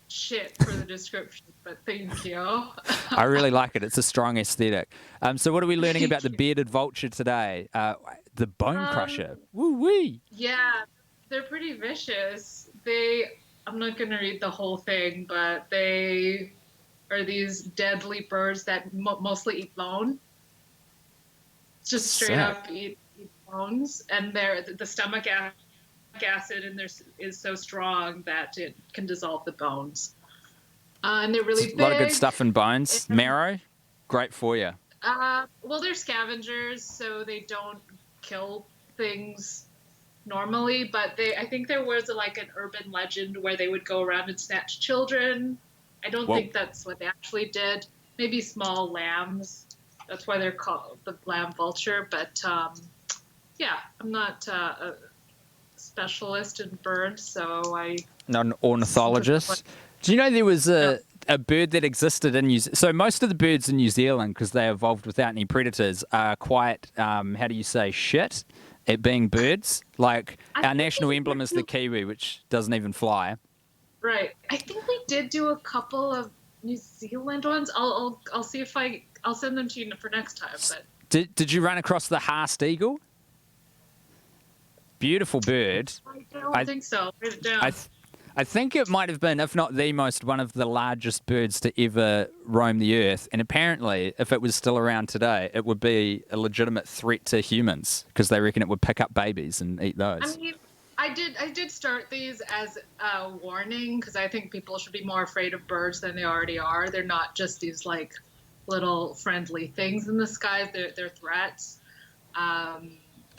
shit for the description, but thank you. I really like it. It's a strong aesthetic. So what are we learning about the bearded vulture today? The bone crusher. Woo wee. Yeah, they're pretty vicious. I'm not going to read the whole thing, but they are these deadly birds that mostly eat bone. Just straight up eat bones, and the stomach acid in there is so strong that it can dissolve the bones. And they're really big. A lot of good stuff in bones. Marrow, great for you. Well, they're scavengers, so they don't kill things normally, but I think there was an urban legend where they would go around and snatch children. I don't think that's what they actually did. Maybe small lambs. That's why they're called the lamb vulture. But yeah, I'm not a specialist in birds, so Not an ornithologist. Do you know there was a bird that existed in New Zealand? So most of the birds in New Zealand, because they evolved without any predators, are quite, how do you say, shit at being birds. Like our national emblem is the kiwi, which doesn't even fly. Right. I think we did do a couple of New Zealand ones. I'll see if I'll send them to you for next time. But did you run across the Haast eagle? Beautiful bird. I don't think so. Write it down. I think it might have been, if not the most, one of the largest birds to ever roam the earth. And apparently, if it was still around today, it would be a legitimate threat to humans because they reckon it would pick up babies and eat those. I mean, I did start these as a warning because I think people should be more afraid of birds than they already are. They're not just these little friendly things in the skies. They're threats.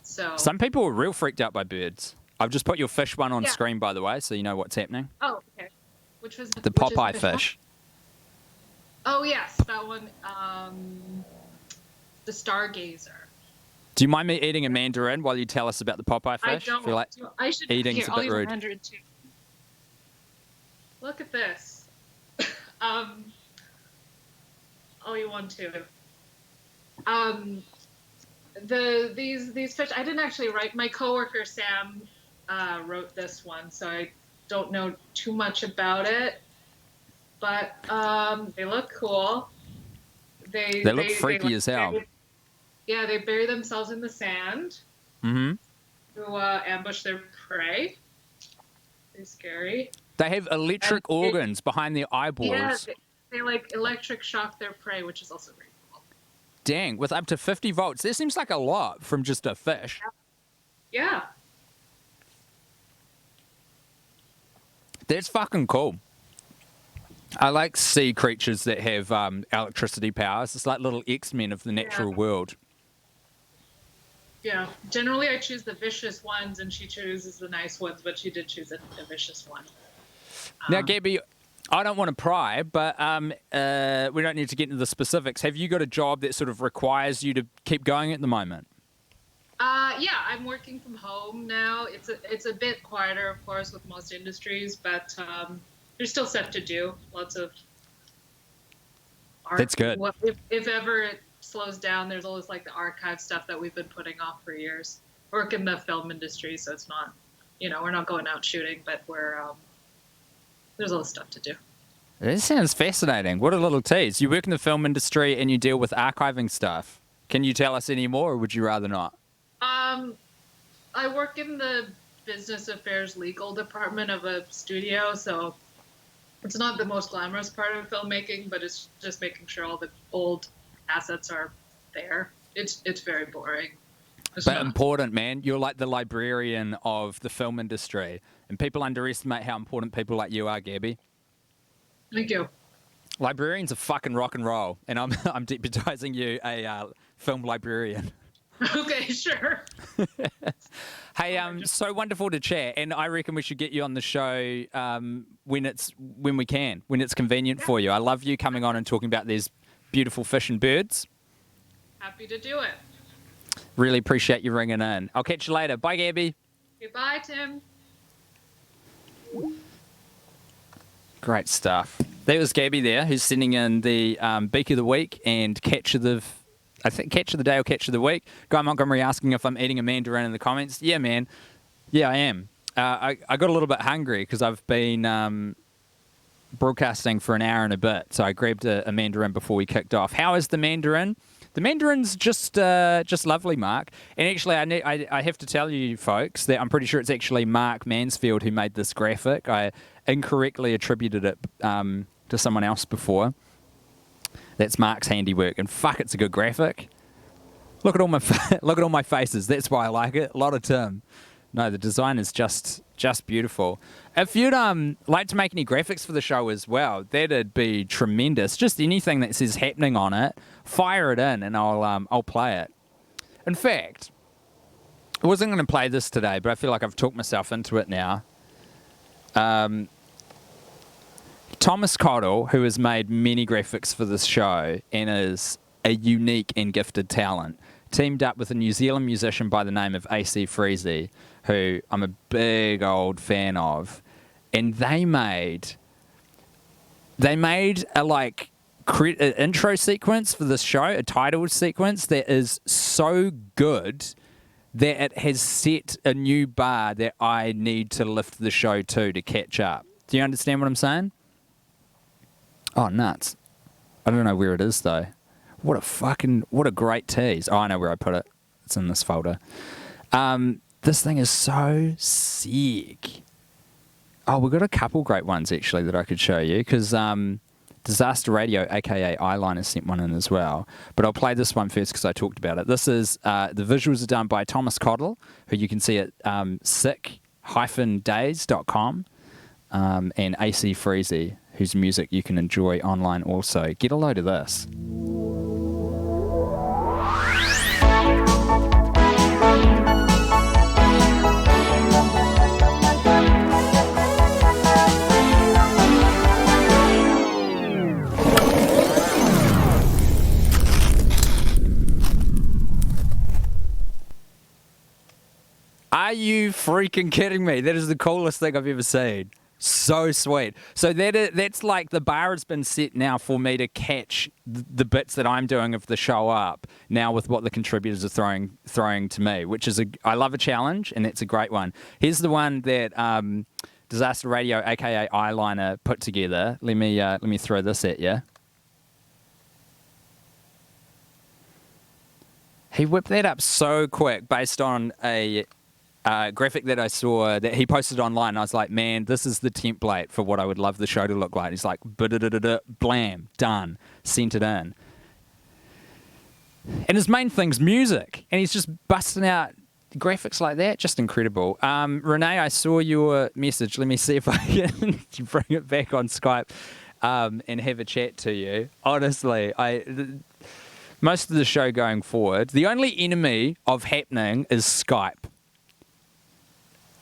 So some people are real freaked out by birds. I've just put your fish one on screen, by the way, so you know what's happening. Oh, okay. Which was the Popeye fish. Oh yes, that one. The Stargazer. Do you mind me eating a mandarin while you tell us about the Popeye fish? I don't. Feel like I should. eating's a bit rude. Look at this. Oh, you want to? These fish. I didn't actually write. My coworker Sam wrote this one, so I don't know too much about it. But they look cool. They look freaky as hell. Yeah, they bury themselves in the sand to ambush their prey. They're scary. They have electric organs behind their eyeballs. Yeah, they electric shock their prey, which is also very cool. Dang, with up to 50 volts. That seems like a lot from just a fish. Yeah. That's fucking cool. I like sea creatures that have electricity powers. It's like little X-Men of the natural world. Yeah. Generally, I choose the vicious ones, and she chooses the nice ones, but she did choose a vicious one. Now, Gabby, I don't want to pry, but we don't need to get into the specifics. Have you got a job that sort of requires you to keep going at the moment? Yeah, I'm working from home now. It's a bit quieter, of course, with most industries, but there's still stuff to do. Lots of art. That's good. If ever it slows down, there's always the archive stuff that we've been putting off for years. I work in the film industry, so it's not, we're not going out shooting, but there's all this stuff to do. This sounds fascinating. What a little tease. You work in the film industry and you deal with archiving stuff. Can you tell us any more, or would you rather not? I work in the business affairs legal department of a studio, so it's not the most glamorous part of filmmaking, but it's just making sure all the old assets are there. It's very boring. But important, man. You're like the librarian of the film industry, and people underestimate how important people like you are, Gabby. Thank you. Librarians are fucking rock and roll, and I'm deputizing you a film librarian. Okay, sure. Hey, so wonderful to chat, and I reckon we should get you on the show when it's convenient for you. I love you coming on and talking about these beautiful fish and birds. Happy to do it. Really appreciate you ringing in. I'll catch you later. Bye, Gabby. Goodbye, Tim. Great stuff. That was Gabby there, who's sending in the Beak of the Week and Catch of the Day or Catch of the Week. Guy Montgomery asking if I'm eating a mandarin in the comments. Yeah, man. Yeah, I am. I got a little bit hungry because I've been broadcasting for an hour and a bit, so I grabbed a mandarin before we kicked off. How is the mandarin? The mandarin's just lovely, Mark. And actually, I have to tell you, folks, that I'm pretty sure it's actually Mark Mansfield who made this graphic. I incorrectly attributed it to someone else before. That's Mark's handiwork, and fuck, it's a good graphic. Look at all my faces. That's why I like it. A lot of Tim. No, the design is just beautiful. If you'd like to make any graphics for the show as well, that'd be tremendous. Just anything that says happening on it, fire it in, and I'll play it. In fact, I wasn't going to play this today, but I feel like I've talked myself into it now. Thomas Cottle, who has made many graphics for this show and is a unique and gifted talent, teamed up with a New Zealand musician by the name of AC Freezy, who I'm a big old fan of, and they made a intro sequence for this show, a title sequence that is so good that it has set a new bar that I need to lift the show to catch up. Do you understand what I'm saying? Oh, nuts. I don't know where it is, though. What a great tease. Oh, I know where I put it. It's in this folder. This thing is so sick. Oh, we've got a couple great ones, actually, that I could show you, because Disaster Radio, a.k.a. Eyeliner, sent one in as well. But I'll play this one first because I talked about it. This is, the visuals are done by Thomas Cottle, who you can see at sick-days.com, and AC Freezy, whose music you can enjoy online also. Get a load of this. Are you freaking kidding me? That is the coolest thing I've ever seen. So sweet. So that's like the bar has been set now for me to catch the bits that I'm doing of the show up now with what the contributors are throwing to me, which is I love a challenge, and that's a great one. Here's the one that Disaster Radio, aka Eyeliner, put together. Let me throw this at you. He whipped that up so quick based on a graphic that I saw that he posted online. I was like, man, this is the template for what I would love the show to look like. He's like, blam, done, sent it in. And his main thing's music, and he's just busting out graphics like that. Just incredible. Renee, I saw your message. Let me see if I can bring it back on Skype and have a chat to you. Honestly, most of the show going forward, the only enemy of happening is Skype.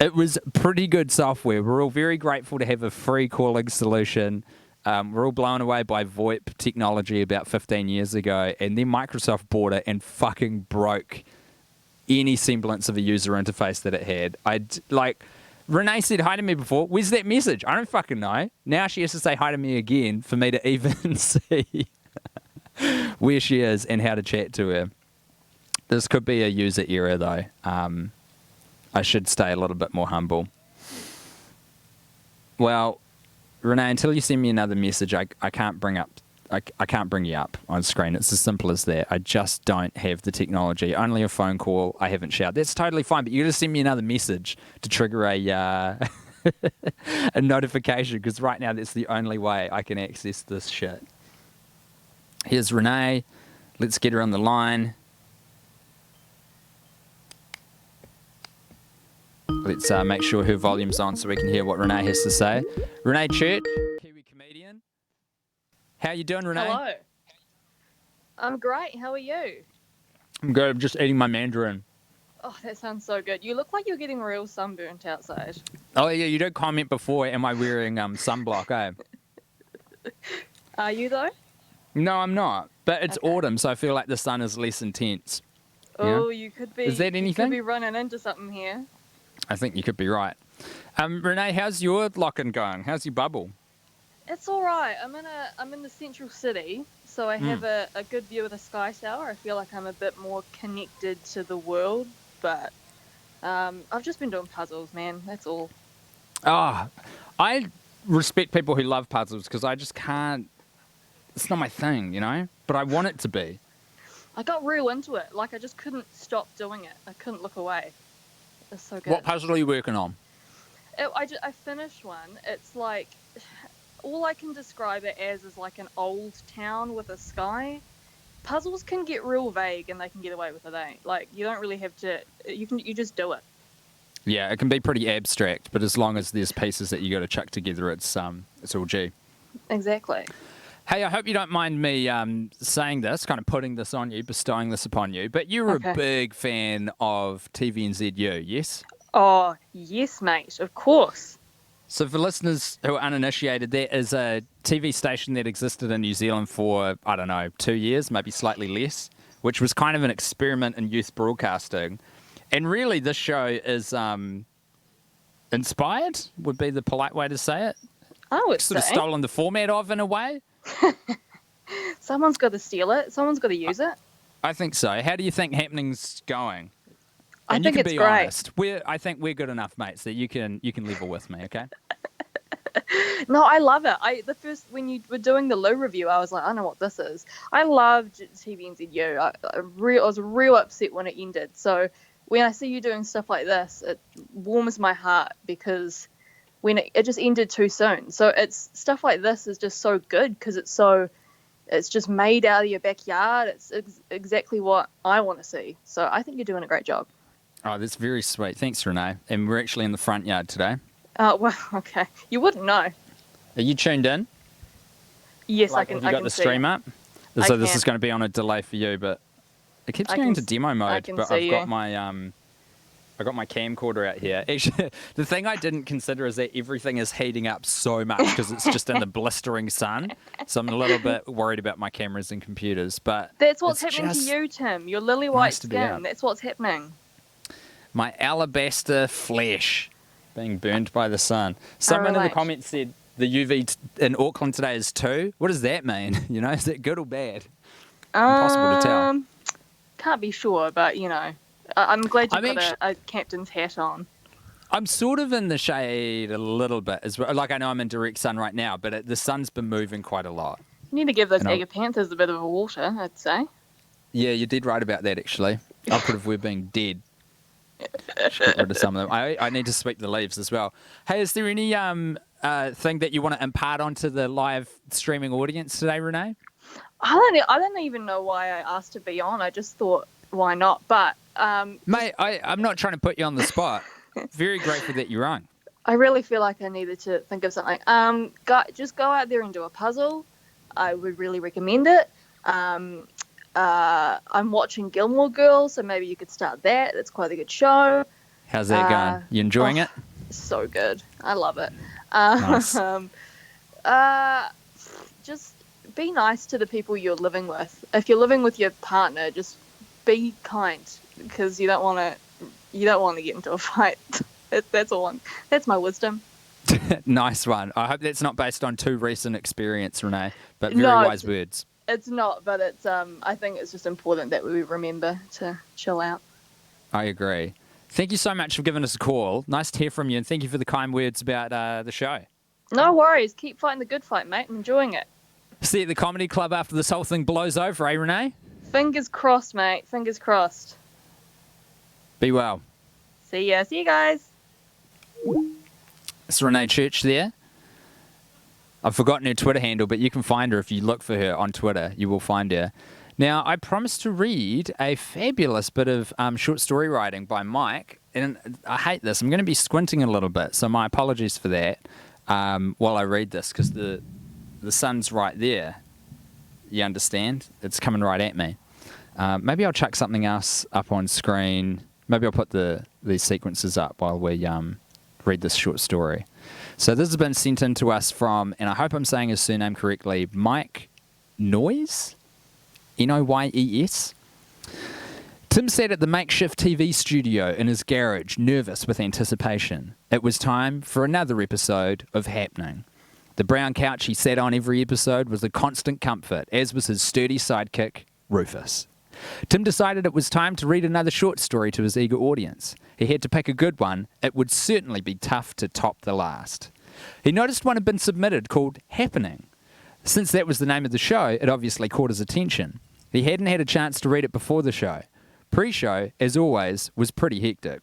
It was pretty good software. We're all very grateful to have a free calling solution. We're all blown away by VoIP technology about 15 years ago, and then Microsoft bought it and fucking broke any semblance of a user interface that it had. Renee said hi to me before. Where's that message? I don't fucking know. Now she has to say hi to me again for me to even see where she is and how to chat to her. This could be a user error, though. I should stay a little bit more humble. Well, Renee, until you send me another message, I can't bring up I can't bring you up on screen. It's as simple as that. I just don't have the technology. Only a phone call. I haven't showered. That's totally fine, but you got to send me another message to trigger a a notification, because right now that's the only way I can access this shit. Here's Renee. Let's get her on the line. Let's make sure her volume's on so we can hear what Renee has to say. Renee Church, Kiwi comedian. How you doing, Renee? Hello. I'm great. How are you? I'm good. I'm just eating my mandarin. Oh, that sounds so good. You look like you're getting real sunburnt outside. Oh, yeah, you did comment before, am I wearing sunblock, eh? Are you, though? No, I'm not. But it's Okay. autumn, so I feel like the sun is less intense. Oh, you could be. Is that You anything? could be running into something here. I think you could be right. Renee, how's your lock-in going? How's your bubble? It's all right. I'm in the central city, so I have a good view of the Sky Tower. I feel like I'm a bit more connected to the world, but I've just been doing puzzles, man. That's all. I respect people who love puzzles because I just can't. It's not my thing, you know? But I want it to be. I got real into it. Like, I just couldn't stop doing it. I couldn't look away. It's so good. What puzzle are you working on? I finished one. It's like, all I can describe it as is like an old town with a sky. Puzzles can get real vague and they can get away with it, eh? Like, you don't really have to, you just do it. Yeah, it can be pretty abstract, but as long as there's pieces that you got to chuck together, it's all G. Exactly. Hey, I hope you don't mind me saying this, kind of putting this on you, bestowing this upon you, but you're a big fan of TVNZU, yes? Oh, yes, mate, of course. So for listeners who are uninitiated, there is a TV station that existed in New Zealand for, I don't know, 2 years, maybe slightly less, which was kind of an experiment in youth broadcasting. And really this show is inspired, would be the polite way to say it. I would Sort of say. stolen the format of, in a way. Someone's got to steal it. Someone's got to use it. I think so. How do you think Happening's going? I And think you can it's be great. honest. I think we're good enough, mates, that you can level with me, okay? No, I love it. When you were doing the Lou review, I was like, I know what this is. I loved TVNZU. I was real upset when it ended. So when I see you doing stuff like this, it warms my heart because when it just ended too soon. So it's stuff like this is just so good because it's just made out of your backyard. It's exactly what I want to see. So I think you're doing a great job. Oh, that's very sweet. Thanks, Renee. And we're actually in the front yard today. Well, okay. You wouldn't know. Are you tuned in? Yes, I can. Have you I got can the see stream it. up? So this can. is going to be on a delay for you, but it keeps I going can into s- demo I mode. can But see I've got you. my I got my camcorder out here. Actually, the thing I didn't consider is that everything is heating up so much because it's just in the blistering sun. So I'm a little bit worried about my cameras and computers. But That's what's it's happening to just you, Tim. Your lily white nice to be out. skin. That's what's happening. My alabaster flesh being burnt by the sun. Someone in the relate. comments said the UV in Auckland today is 2. What does that mean? You know, is that good or bad? Impossible to tell. Can't be sure, but I'm glad you've I'm got a captain's hat on. I'm sort of in the shade a little bit as well. Like, I know I'm in direct sun right now, but the sun's been moving quite a lot. You need to give those And I'll- agapanthus a bit of a water, I'd say. Yeah, you did right about that, actually. Operative of we're being dead. Should get rid of some of them. I need to sweep the leaves as well. Hey, is there any thing that you want to impart onto the live streaming audience today, Renee? I don't even know why I asked to be on. I just thought, why not? But Mate, I'm not trying to put you on the spot. Very grateful that you're on. I really feel like I needed to think of something. Just go out there and do a puzzle. I would really recommend it. I'm watching Gilmore Girls, so maybe you could start that. It's quite a good show. How's that going? You enjoying it? So good. I love it. Nice. Just be nice to the people you're living with. If you're living with your partner, just be kind because you don't want to get into a fight. That's all. That's my wisdom. Nice one. I hope that's not based on too recent experience, Renee, but very No, wise words. It's not, but it's. I think it's just important that we remember to chill out. I agree. Thank you so much for giving us a call. Nice to hear from you, and thank you for the kind words about the show. No worries. Keep fighting the good fight, mate. I'm enjoying it. See you at the comedy club after this whole thing blows over, eh, Renee? Fingers crossed, mate. Fingers crossed. Be well. See ya. See you guys. It's Renee Church there. I've forgotten her Twitter handle, but you can find her if you look for her on Twitter. You will find her. Now, I promised to read a fabulous bit of short story writing by Mike, and I hate this. I'm going to be squinting a little bit, so my apologies for that while I read this, because the sun's right there. You understand? It's coming right at me. Maybe I'll chuck something else up on screen. Maybe I'll put these sequences up while we read this short story. So this has been sent in to us from, and I hope I'm saying his surname correctly, Mike Noyes? Noyes. Tim sat at the makeshift TV studio in his garage, nervous with anticipation. It was time for another episode of Happening. The brown couch he sat on every episode was a constant comfort, as was his sturdy sidekick, Rufus. Tim decided it was time to read another short story to his eager audience. He had to pick a good one. It would certainly be tough to top the last. He noticed one had been submitted called Happening. Since that was the name of the show, it obviously caught his attention. He hadn't had a chance to read it before the show. Pre-show, as always, was pretty hectic.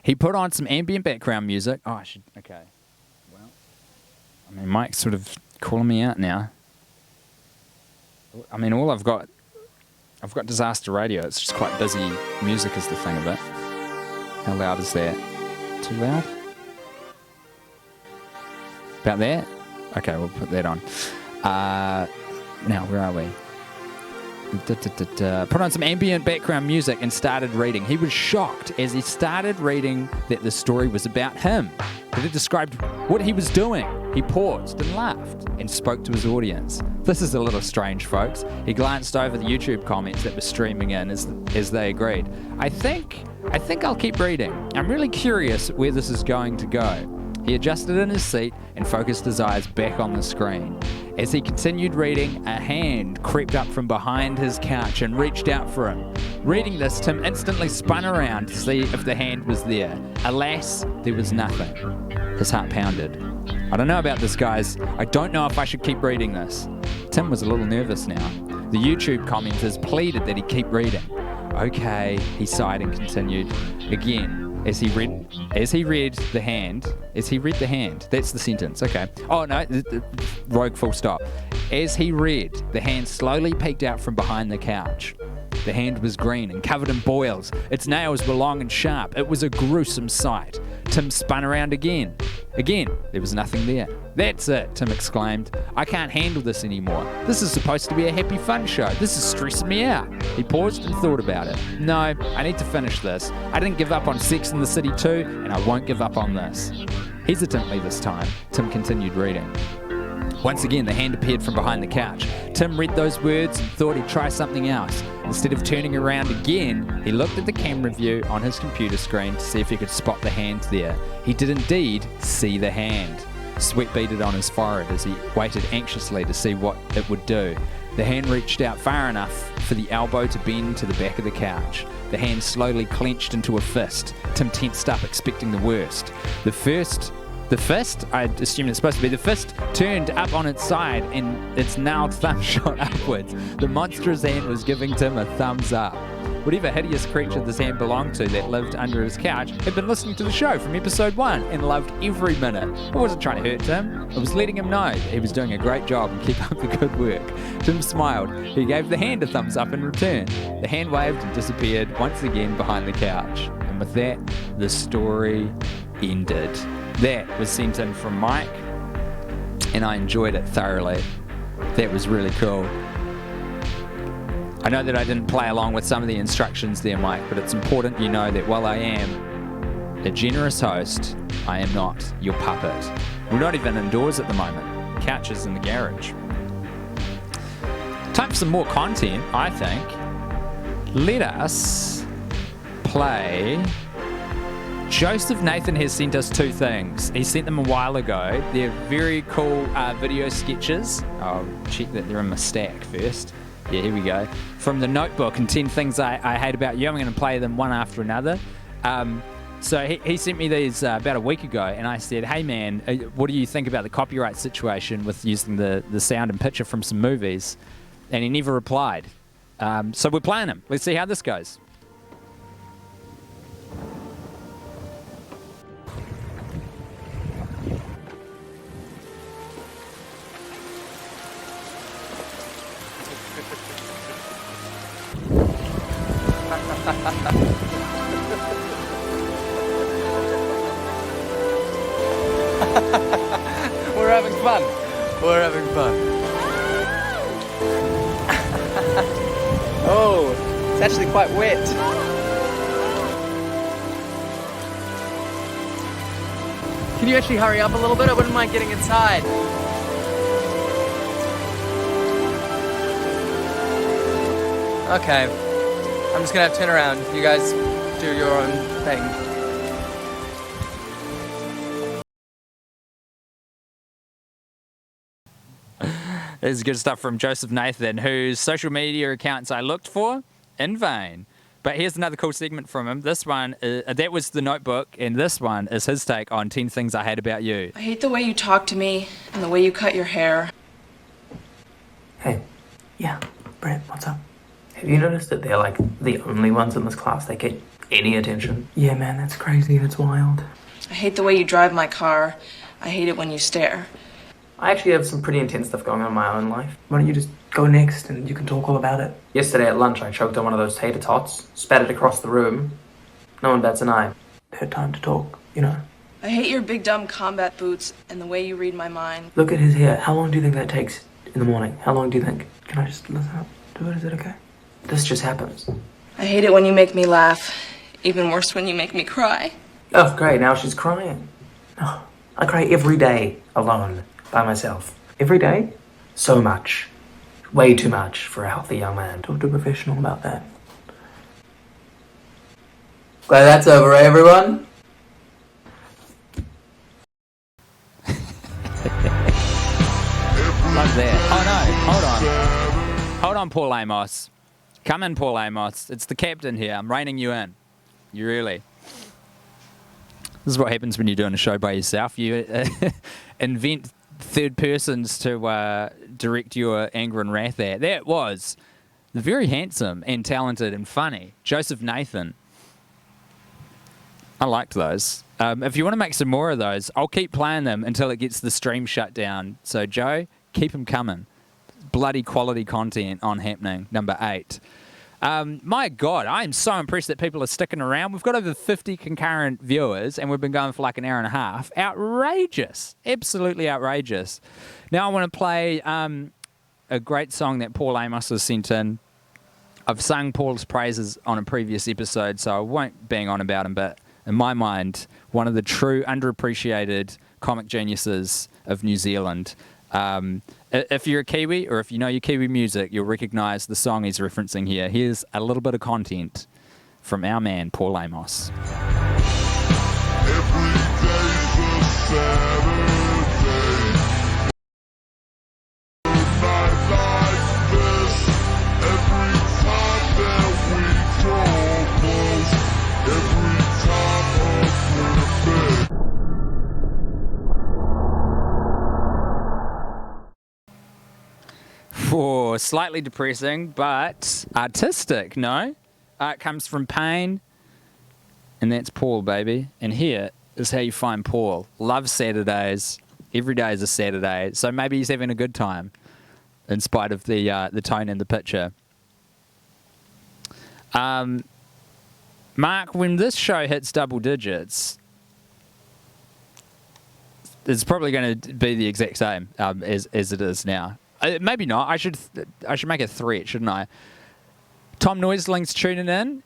He put on some ambient background music. Okay. Well, I mean, Mike's sort of calling me out now. I mean, I've got disaster radio. It's just quite busy. Music is the thing of it. How loud is that? Too loud? About that? Okay, we'll put that on. Now, where are we? Put on some ambient background music and started reading. He was shocked as he started reading that the story was about him. That it described what he was doing. He paused and laughed and spoke to his audience. This is a little strange, folks. He glanced over the YouTube comments that were streaming in as they agreed. I think I'll keep reading. I'm really curious where this is going to go. He adjusted in his seat and focused his eyes back on the screen. As he continued reading, a hand crept up from behind his couch and reached out for him. Reading this, Tim instantly spun around to see if the hand was there. Alas, there was nothing. His heart pounded. I don't know about this, guys. I don't know if I should keep reading this. Tim was a little nervous now. The YouTube commenters pleaded that he keep reading. Okay, he sighed and continued. Again, as he read the hand, that's the sentence, okay. Oh no, rogue full stop. As he read, the hand slowly peeked out from behind the couch. The hand was green and covered in boils. Its nails were long and sharp. It was a gruesome sight. Tim spun around again. Again, there was nothing there. That's it, Tim exclaimed. I can't handle this anymore. This is supposed to be a happy fun show. This is stressing me out. He paused and thought about it. No, I need to finish this. I didn't give up on Sex and the City 2, and I won't give up on this. Hesitantly this time, Tim continued reading. Once again, the hand appeared from behind the couch. Tim read those words and thought he'd try something else. Instead of turning around again, he looked at the camera view on his computer screen to see if he could spot the hand there. He did indeed see the hand. Sweat beaded on his forehead as he waited anxiously to see what it would do. The hand reached out far enough for the elbow to bend to the back of the couch. The hand slowly clenched into a fist. Tim tensed up, expecting the worst. The fist, I assume it's supposed to be, the fist turned up on its side and its gnarled thumb shot upwards. The monstrous hand was giving Tim a thumbs up. Whatever hideous creature this hand belonged to that lived under his couch had been listening to the show from episode 1 and loved every minute. I wasn't trying to hurt Tim. I was letting him know that he was doing a great job and keep up the good work. Tim smiled. He gave the hand a thumbs up in return. The hand waved and disappeared once again behind the couch. And with that, the story ended. That was sent in from Mike, and I enjoyed it thoroughly. That was really cool. I know that I didn't play along with some of the instructions there, Mike, but it's important you know that while I am a generous host, I am not your puppet. We're not even indoors at the moment. Couch is in the garage. Time for some more content, I think. Let us play... Joseph Nathan has sent us 2 things. He sent them a while ago. They're very cool video sketches. I'll check that they're in my stack first. Yeah, here we go. From the notebook and 10 things I hate about you. I'm going to play them one after another. So he sent me these about a week ago, and I said, hey man, what do you think about the copyright situation with using the sound and picture from some movies? And he never replied. So we're playing him. Let's see how this goes. We're having fun. We're having fun. Oh, it's actually quite wet. Can you actually hurry up a little bit? I wouldn't mind getting inside. Okay. I'm just gonna have to turn around. You guys do your own thing. This is good stuff from Joseph Nathan, whose social media accounts I looked for in vain. But here's another cool segment from him. This one, that was The Notebook, and this one is his take on 10 Things I Hate About You. I hate the way you talk to me and the way you cut your hair. Hey. Yeah, Brett, what's up? Have you noticed that they're like the only ones in this class that get any attention? Yeah, man, that's crazy. That's wild. I hate the way you drive my car. I hate it when you stare. I actually have some pretty intense stuff going on in my own life. Why don't you just go next and you can talk all about it? Yesterday at lunch, I choked on one of those tater tots, spat it across the room. No one bats an eye. Had time to talk, you know. I hate your big dumb combat boots and the way you read my mind. Look at his hair. How long do you think that takes in the morning? How long do you think? Can I just listen up to it? Is it okay? This just happens. I hate it when you make me laugh. Even worse when you make me cry. Oh, great. Now she's crying. Oh, I cry every day alone. By myself. Every day? So much. Way too much for a healthy young man. Talk to a professional about that. Glad that's over, eh, everyone? Love that. Oh no, hold on. Hold on, Paul Amos. Come in, Paul Amos. It's the captain here. I'm reining you in. You really. This is what happens when you're doing a show by yourself. You invent third persons to direct your anger and wrath at. That was the very handsome and talented and funny Joseph Nathan. I liked those. If you want to make some more of those, I'll keep playing them until it gets the stream shut down. So Joe, keep them coming. Bloody quality content on Happening, number 8. My God, I am so impressed that people are sticking around. We've got over 50 concurrent viewers, and we've been going for like an hour and a half. Outrageous. Absolutely outrageous. Now I want to play a great song that Paul Amos has sent in. I've sung Paul's praises on a previous episode, so I won't bang on about him, but in my mind, one of the true underappreciated comic geniuses of New Zealand. If you're a Kiwi or if you know your Kiwi music, you'll recognise the song he's referencing here. Here's a little bit of content from our man, Paul Amos. For slightly depressing, but artistic, no? It comes from pain, and that's Paul, baby. And here is how you find Paul. Loves Saturdays. Every day is a Saturday, so maybe he's having a good time, in spite of the tone in the picture. Mark, when this show hits double digits, it's probably going to be the exact same as it is now. Maybe not. I should make a threat, shouldn't I? Tom Noisling's tuning in.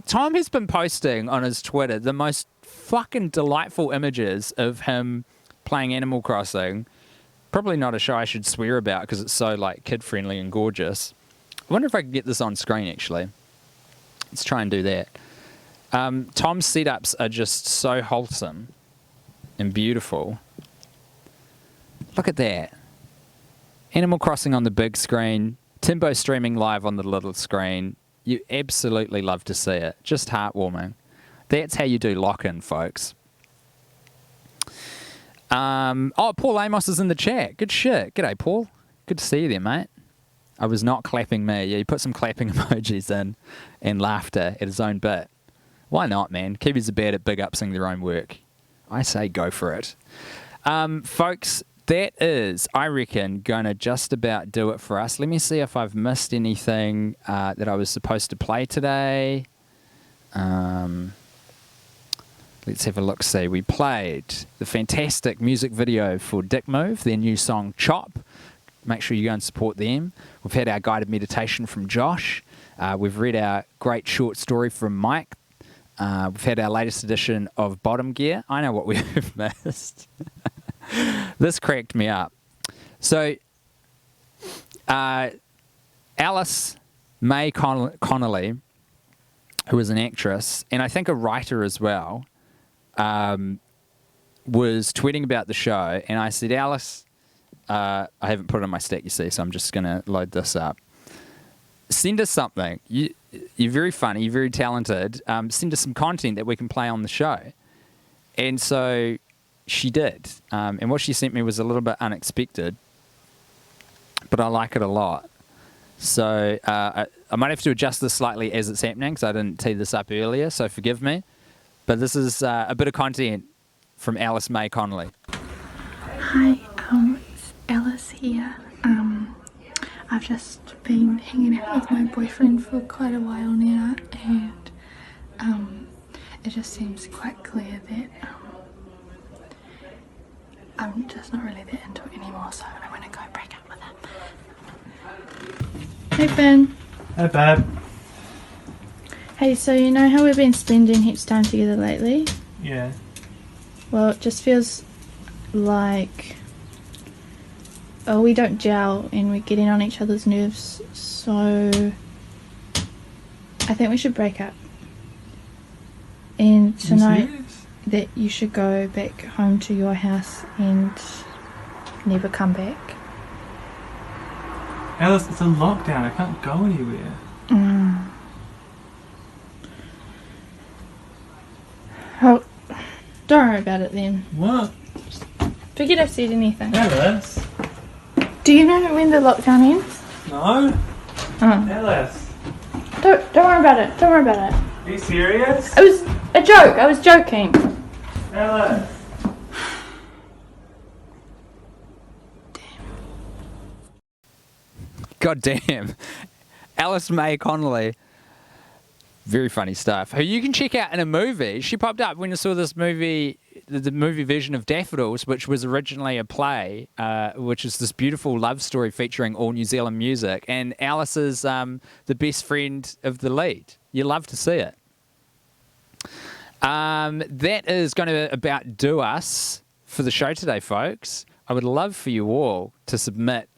Tom has been posting on his Twitter the most fucking delightful images of him playing Animal Crossing. Probably not a show I should swear about because it's so like kid friendly and gorgeous. I wonder if I can get this on screen actually. Let's try and do that. Tom's setups are just so wholesome and beautiful. Look at that. Animal Crossing on the big screen, Timbo streaming live on the little screen. You absolutely love to see it. Just heartwarming. That's how you do lock-in, folks. Paul Amos is in the chat. Good shit. G'day, Paul. Good to see you there, mate. I was not clapping me. Yeah, you put some clapping emojis in and laughter at his own bit. Why not, man? Kiwis are bad at big upsing their own work. I say go for it. Folks, that is, I reckon, going to just about do it for us. Let me see if I've missed anything that I was supposed to play today. Let's have a look-see. We played the fantastic music video for Dick Move, their new song Chop. Make sure you go and support them. We've had our guided meditation from Josh. We've read our great short story from Mike. We've had our latest edition of Bottom Gear. I know what we've missed. This cracked me up. So, Alice May Connolly, who is an actress, and I think a writer as well, was tweeting about the show, and I said, Alice, I haven't put it on my stack, you see, so I'm just going to load this up. Send us something. You're very funny, you're very talented. Send us some content that we can play on the show. And so she did. And what she sent me was a little bit unexpected, but I like it a lot. So I might have to adjust this slightly as it's happening, because I didn't tee this up earlier, so forgive me. But this is a bit of content from Alice May Connolly. Hi, it's Alice here. I've just been hanging out with my boyfriend for quite a while now, and it just seems quite clear that I'm just not really that into it anymore, so I want to go break up with him. Hey Ben. Hey babe. Hey, so you know how we've been spending heaps of time together lately? Yeah. Well, it just feels like we don't gel and we're getting on each other's nerves, so I think we should break up. And tonight that you should go back home to your house and never come back. Alice, it's a lockdown. I can't go anywhere. Oh, don't worry about it then. What? Forget I've said anything. Alice? Do you know when the lockdown ends? No. Oh. Alice? Don't worry about it. Don't worry about it. Are you serious? It was a joke. I was joking. Alice? God damn. Alice May Connolly. Very funny stuff. Who you can check out in a movie. She popped up when I saw this movie, the movie version of Daffodils, which was originally a play, which is this beautiful love story featuring all New Zealand music. And Alice is the best friend of the lead. You love to see it. That is going to about do us for the show today, folks. I would love for you all to submit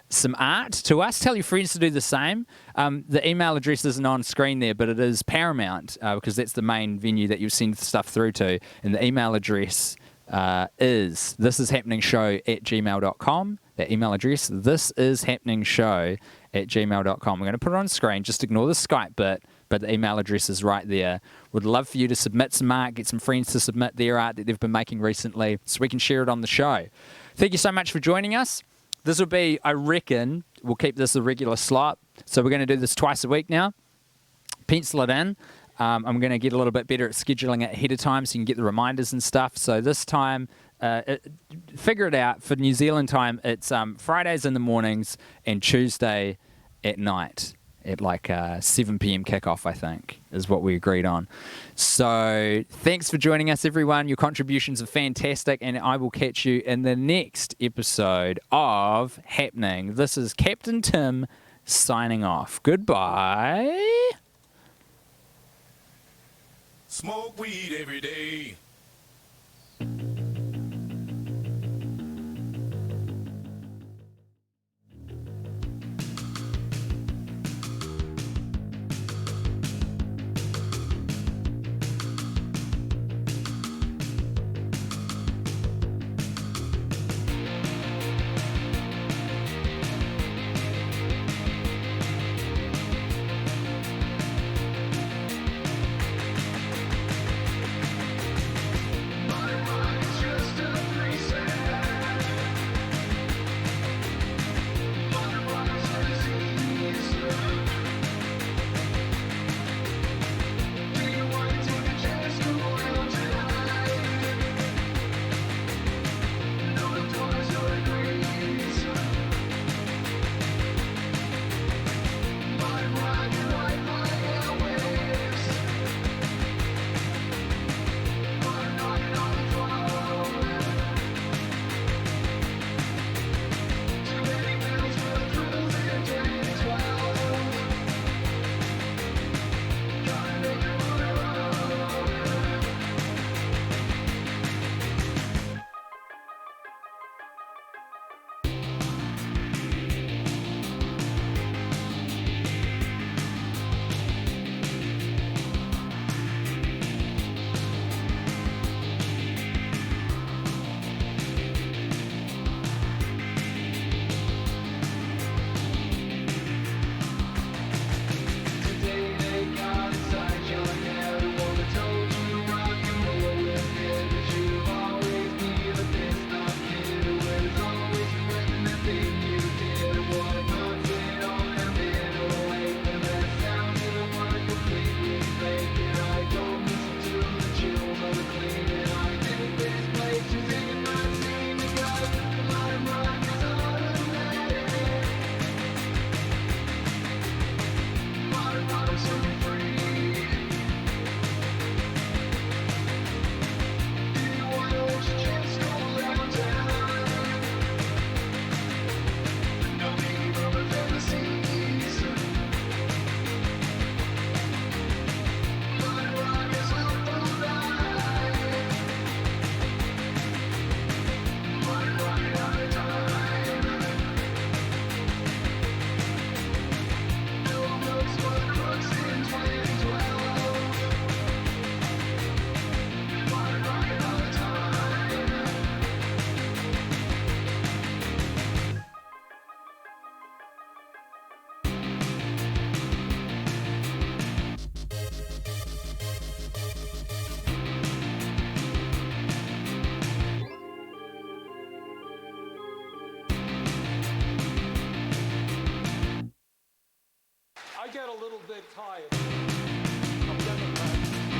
some art to us. Tell your friends to do the same. The email address isn't on screen there, but it is Paramount, because that's the main venue that you send stuff through to. And the email address is thisishappeningshow@gmail.com. That email address, thisishappeningshow@gmail.com. We're going to put it on screen. Just ignore the Skype bit, but the email address is right there. Would love for you to submit some art, get some friends to submit their art that they've been making recently so we can share it on the show. Thank you so much for joining us. This will be, I reckon, we'll keep this a regular slot. So we're going to do this twice a week now. Pencil it in. I'm going to get a little bit better at scheduling it ahead of time so you can get the reminders and stuff. So this time, figure it out. For New Zealand time, it's Fridays in the mornings and Tuesday at night at like 7 p.m. kickoff, I think, is what we agreed on. So thanks for joining us, everyone. Your contributions are fantastic, and I will catch you in the next episode of Happening. This is Captain Tim signing off. Goodbye. Smoke weed every day.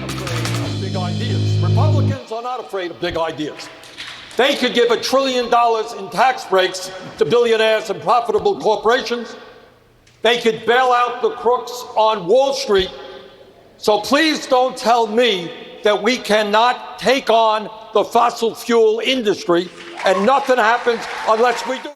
of big ideas. Republicans are not afraid of big ideas. They could give $1 trillion in tax breaks to billionaires and profitable corporations. They could bail out the crooks on Wall Street. So please don't tell me that we cannot take on the fossil fuel industry and nothing happens unless we do.